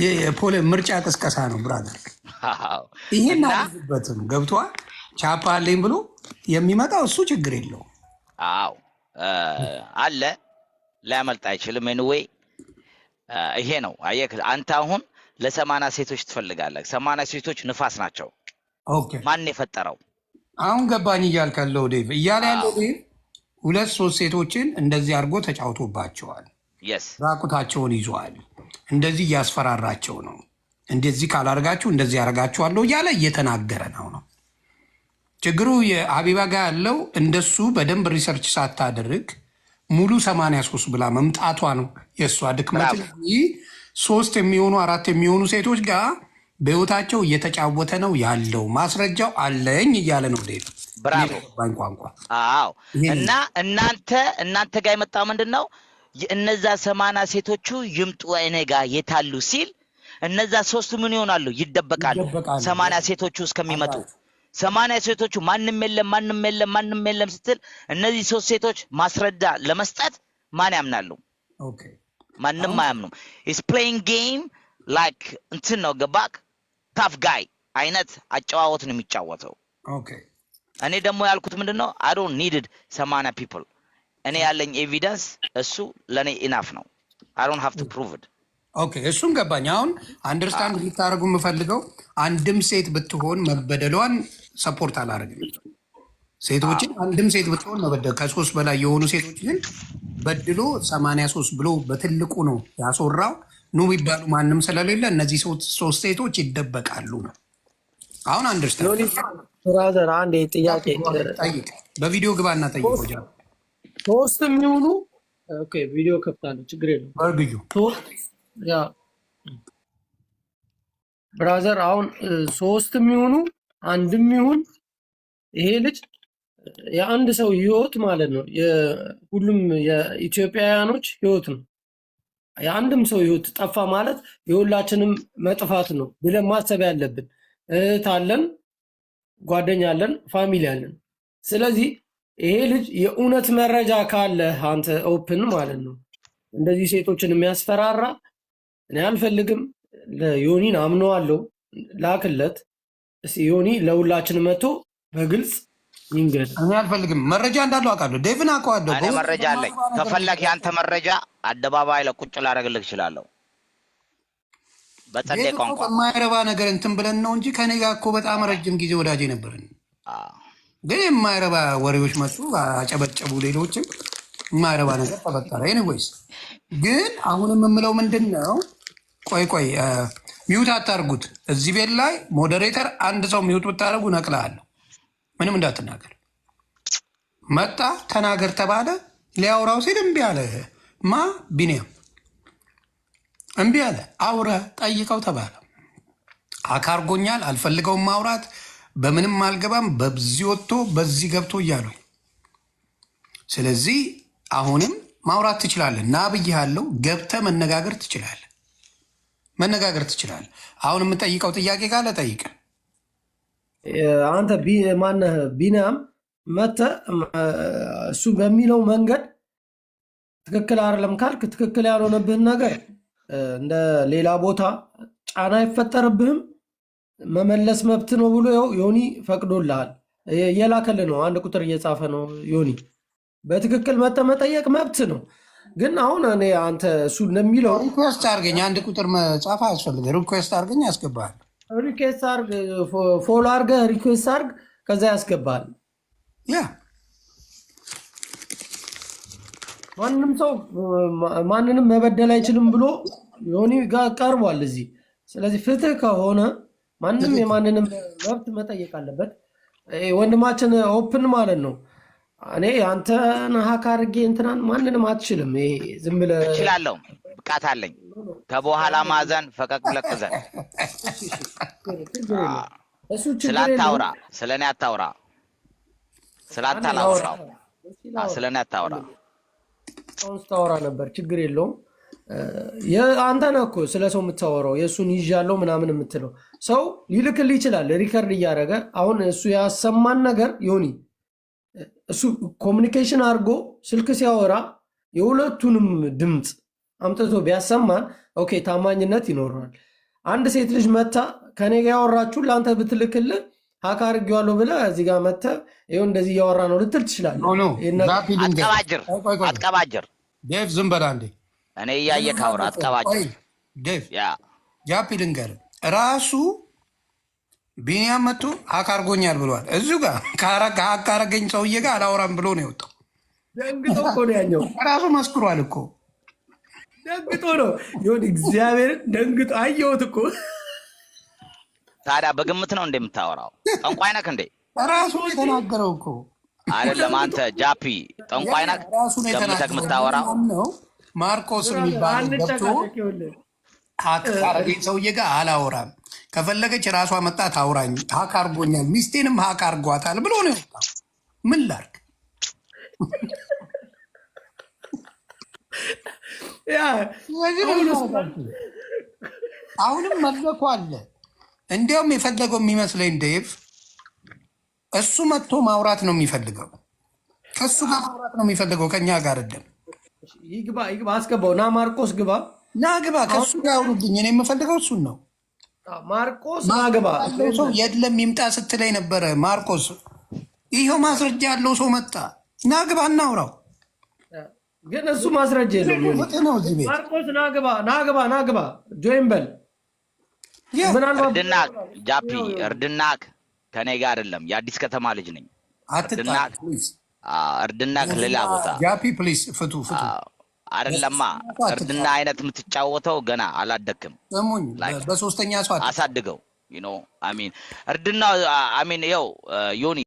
የፖለ ምርጫ ቅስቀሳ ነው ብራዘር ይሄን አልነበትም ገብቷል ቻፓ አለኝ ብሎ የሚመጣው እሱ ችግር የለው አዎ አለ ላመልጥ አይችልም anyway ይሄ ነው አየክ አንተ አሁን ለ80 ሴቶች ትፈልጋለህ 80 ሴቶች ንፋስ ናቸው ኦኬ ማን የፈጠረው አሁን ገባኝ ይያልካለው ዴቭ ይያለ ያለው ዴቭ ሁለት ሶስት ሴቶችን እንደዚህ አርጎ ተጫውቶባቸዋል yes ራቁታቸውን ይዟል እንደዚህ ያስፈራራቸው ነው እንደዚህ ካላርጋችሁ እንደዚህ ያረጋችኋለሁ ያለ እየተናገረ ነው ችግሩ የአቢባ ጋር ያለው እንደሱ በደንብ ሪሰርች ሳታደርግ ሙሉ 83 ብላ መምጣቷ ነው የሷ ድክመት ሶስት የሚሆኑ አራት የሚሆኑ ሴቶች ጋር በህይወታቸው እየተጫወተ ነው ያለው ማስረጃው አለኝ እያለ ነው ዴቭ ብራቮ ባንቋንቋ አዎ እና እናንተ ጋር የመጣው ምንድነው እነዛ 80 ሴቶቹ ይምጡ አይኔ ጋር የታሉ ሲል እነዛ ሶስቱ ምን ይሆናሉ ይደበቃሉ 80 ሴቶቹ እስከሚመጡ 80 ሴቶቹ ማንንም የለም ስትል እነዚህ ሶስት ሴቶች ማስረዳ ለመስጠት ማን ያምናሉ ኦኬ ማንንም አያምኑም is playing game like እንትን ነው ገባክ tough guy አይነት አጫዋወት ነው የሚጫወተው ኦኬ እኔ ደግሞ ያልኩት ምንድነው I don't needed 80 people እኔ ያለኝ ኤቪደንስ እሱ ለኔ ኢናፍ ነው I don't have to prove it ኦኬ እሱን ገባኝ አሁን አንደርስታንድ ልታረጉ የምፈልገው አንድም ሴት ብትሆን መበደሏን ሰፖርት አላረግም ሴቶችን አንድም ሴት ብትሆን መበደል ከሶስት በላይ የሆኑ ሴቶች ግን በድሎ 83 ብሎ በትልቁ ነው ያሶራው ነው ቢባሉ ማንንም ስለሌለ እነዚህ ሶስት ሴቶች ይደበቃሉ ነው አሁን አንደርስታንድ ብራዘር አንዴ ጥያቄ ጠይቅ በቪዲዮ ግባና ጠይቅ ወጃ ሶስትም ይሁኑ ኦኬ ቪዲዮ ከፍታለሁ ችግር የለውም በርግዩ ያ ብራዘር አሁን ሶስትም ይሁኑ አንድም ይሁን ይሄ ልጅ የአንድ ሰው ህይወት ማለት ነው የሁሉም የኢትዮጵያውያኖች ህይወት ነው የአንድም ሰው ህይወት ጠፋ ማለት የሁላችንም መጥፋት ነው ብለን ማሰብ ያለብን ታለን ጓደኛ አለን ፋሚሊ አለን ስለዚህ ይሄ ልጅ የኡነት መረጃ ካለ አንተ ኦፕን ማለት ነው እንደዚህ ሴቶችን የሚያስፈራራ እኔ አልፈልግም ለዮኒን አምነዋለሁ ላክለት ዮኒ ለሁላችን መጥቶ በግልጽ ይንገር እኔ አልፈልግም መረጃ እንዳለው አውቃለሁ ዴቭን አውቀዋለሁ እኔ መረጃ አለኝ ከፈለክ ያንተ መረጃ አደባባይ ለቁጭ ላደርግልህ እችላለሁ በጸዴ ቋንቋ የማይረባ ነገር እንትን ብለን ነው እንጂ ከኔ ጋር እኮ በጣም ረጅም ጊዜ ወዳጅ ነበርን ግን የማይረባ ወሬዎች መጡ አጨበጨቡ ሌሎችም የማይረባ ነገር ተፈጠረ ኤኒዌይስ ግን አሁንም የምለው ምንድነው ቆይ ሚውት አታርጉት እዚህ ቤት ላይ ሞዴሬተር አንድ ሰው ሚውት ብታረጉ ነቅላለሁ ምንም እንዳትናገር መጣ ተናገር ተባለ ሊያወራው ሲል እምቢ አለ ማ ቢኒያም እምቢ አለ አውረ ጠይቀው ተባለ አካርጎኛል አልፈልገውም ማውራት በምንም አልገባም በዚህ ወጥቶ በዚህ ገብቶ እያሉ ስለዚህ አሁንም ማውራት ትችላለህ ና ብያለሁ ገብተህ መነጋገር ትችላለህ አሁን የምጠይቀው ጥያቄ ካለ ጠይቅ አንተ ማነህ ቢኒያም መተህ እሱ በሚለው መንገድ ትክክል አይደለም ካልክ ትክክል ያልሆነብህን ነገር እንደ ሌላ ቦታ ጫና አይፈጠርብህም መመለስ መብት ነው ብሎ ዮኒ ፈቅዶልሃል እየላከልህ ነው አንድ ቁጥር እየጻፈ ነው ዮኒ በትክክል መተህ መጠየቅ መብት ነው ግን አሁን እኔ አንተ እሱ እንደሚለው ሪኩዌስት አድርገኝ አንድ ቁጥር መጻፍ አያስፈልግም ሪኩዌስት አድርገኝ ያስገባል ሪኩዌስት አድርግ ፎሎ አድርገህ ሪኩዌስት አድርግ ከዛ ያስገባል ያ ማንንም ሰው ማንንም መበደል አይችልም ብሎ ዮኒ ጋር ቀርቧል እዚህ ስለዚህ ፍትህ ከሆነ ማንንም የማንንም መብት መጠየቅ አለበት ወንድማችን ኦፕን ማለት ነው እኔ አንተን ሀክ አድርጌ እንትናን ማንንም አትችልም ዝም ብለህ እችላለሁ ብቃት አለኝ ከበኋላ ማዘን ፈቀቅ ለቅዘን ስላታውራ ስለኔ አታውራ ስላታላውራ ስለኔ አታውራ ስታወራ ነበር ችግር የለውም አንተ ነህ እኮ ስለ ሰው የምታወራው የእሱን ይዣለው ምናምን የምትለው ሰው ሊልክልህ ይችላል ሪከርድ እያደረገ አሁን እሱ ያሰማን ነገር ዮኒ እሱ ኮሚኒኬሽን አድርጎ ስልክ ሲያወራ የሁለቱንም ድምፅ አምጥቶ ቢያሰማን ኦኬ ታማኝነት ይኖረዋል። አንድ ሴት ልጅ መታ ከኔ ጋር ያወራችሁ ለአንተ ብትልክልህ ሀክ አድርጌዋለሁ ብለህ እዚህ ጋር መተህ ይኸው እንደዚህ እያወራ ነው ልትል ትችላለህ። አትቀባጅር ዴቭ ዝም በላ እንዴ እኔ እያየህ ካውራ አትቀባጅር። ዴቭ ጃፒ ልንገርህ ራሱ ቢኒያም መጥቶ ሀክ አድርጎኛል ብሏል። እዚሁ ጋር ከሀክ አደረገኝ ሰውዬ ጋር አላወራም ብሎ ነው የወጣው። ደንግጦ እኮ ነው ያኛው ራሱ መስክሯል እኮ ደንግጦ ነው ይሁን እግዚአብሔርን ደንግጦ አየሁት እኮ። ታዲያ በግምት ነው እንደምታወራው? ጠንቋይ ነህ እንዴ? ራሱ የተናገረው እኮ አይደለም። አንተ ጃፒ ጠንቋይ ነህ ገምተህ የምታወራው ነው። ማርቆስ የሚባል ገብቶ ሀክ አደረገኝ ሰውዬ ጋር አላወራም፣ ከፈለገች ራሷ መጣ ታውራኝ፣ ሀክ አድርጎኛል፣ ሚስቴንም ሀክ አድርጓታል ብሎ ነው የወጣው። ምን ላድርግ? አሁንም መድረኩ አለ። እንዲያውም የፈለገው የሚመስለኝ ዴቭ እሱ መጥቶ ማውራት ነው የሚፈልገው። ከእሱ ጋር ማውራት ነው የሚፈልገው፣ ከኛ ጋር አይደለም። ይግባ አስገባው። ና ማርቆስ ግባ፣ ና ግባ፣ ከእሱ ጋር አውሩብኝ። እኔ የምፈልገው እሱን ነው። ማርቆስ ና ግባ። ሰው የለም ይምጣ ስትለኝ ነበረ። ማርቆስ ይኸው ማስረጃ ያለው ሰው መጣ። ና ግባ እናውራው። ግን እሱ ማስረጃ የለውም። ማርቆስ ና ግባ ጆይን በል። እርድናክ ጃፒ እርድናክ ከኔ ጋር አይደለም፣ የአዲስ ከተማ ልጅ ነኝ። እርድናክ ሌላ ቦታ ጃፒ ፕሊዝ ፍቱ አይደለማ። እርድና አይነት የምትጫወተው ገና አላደክም። በሶስተኛ ሰው አሳድገው አሚን እርድና አሚን። ይኸው ዮኒ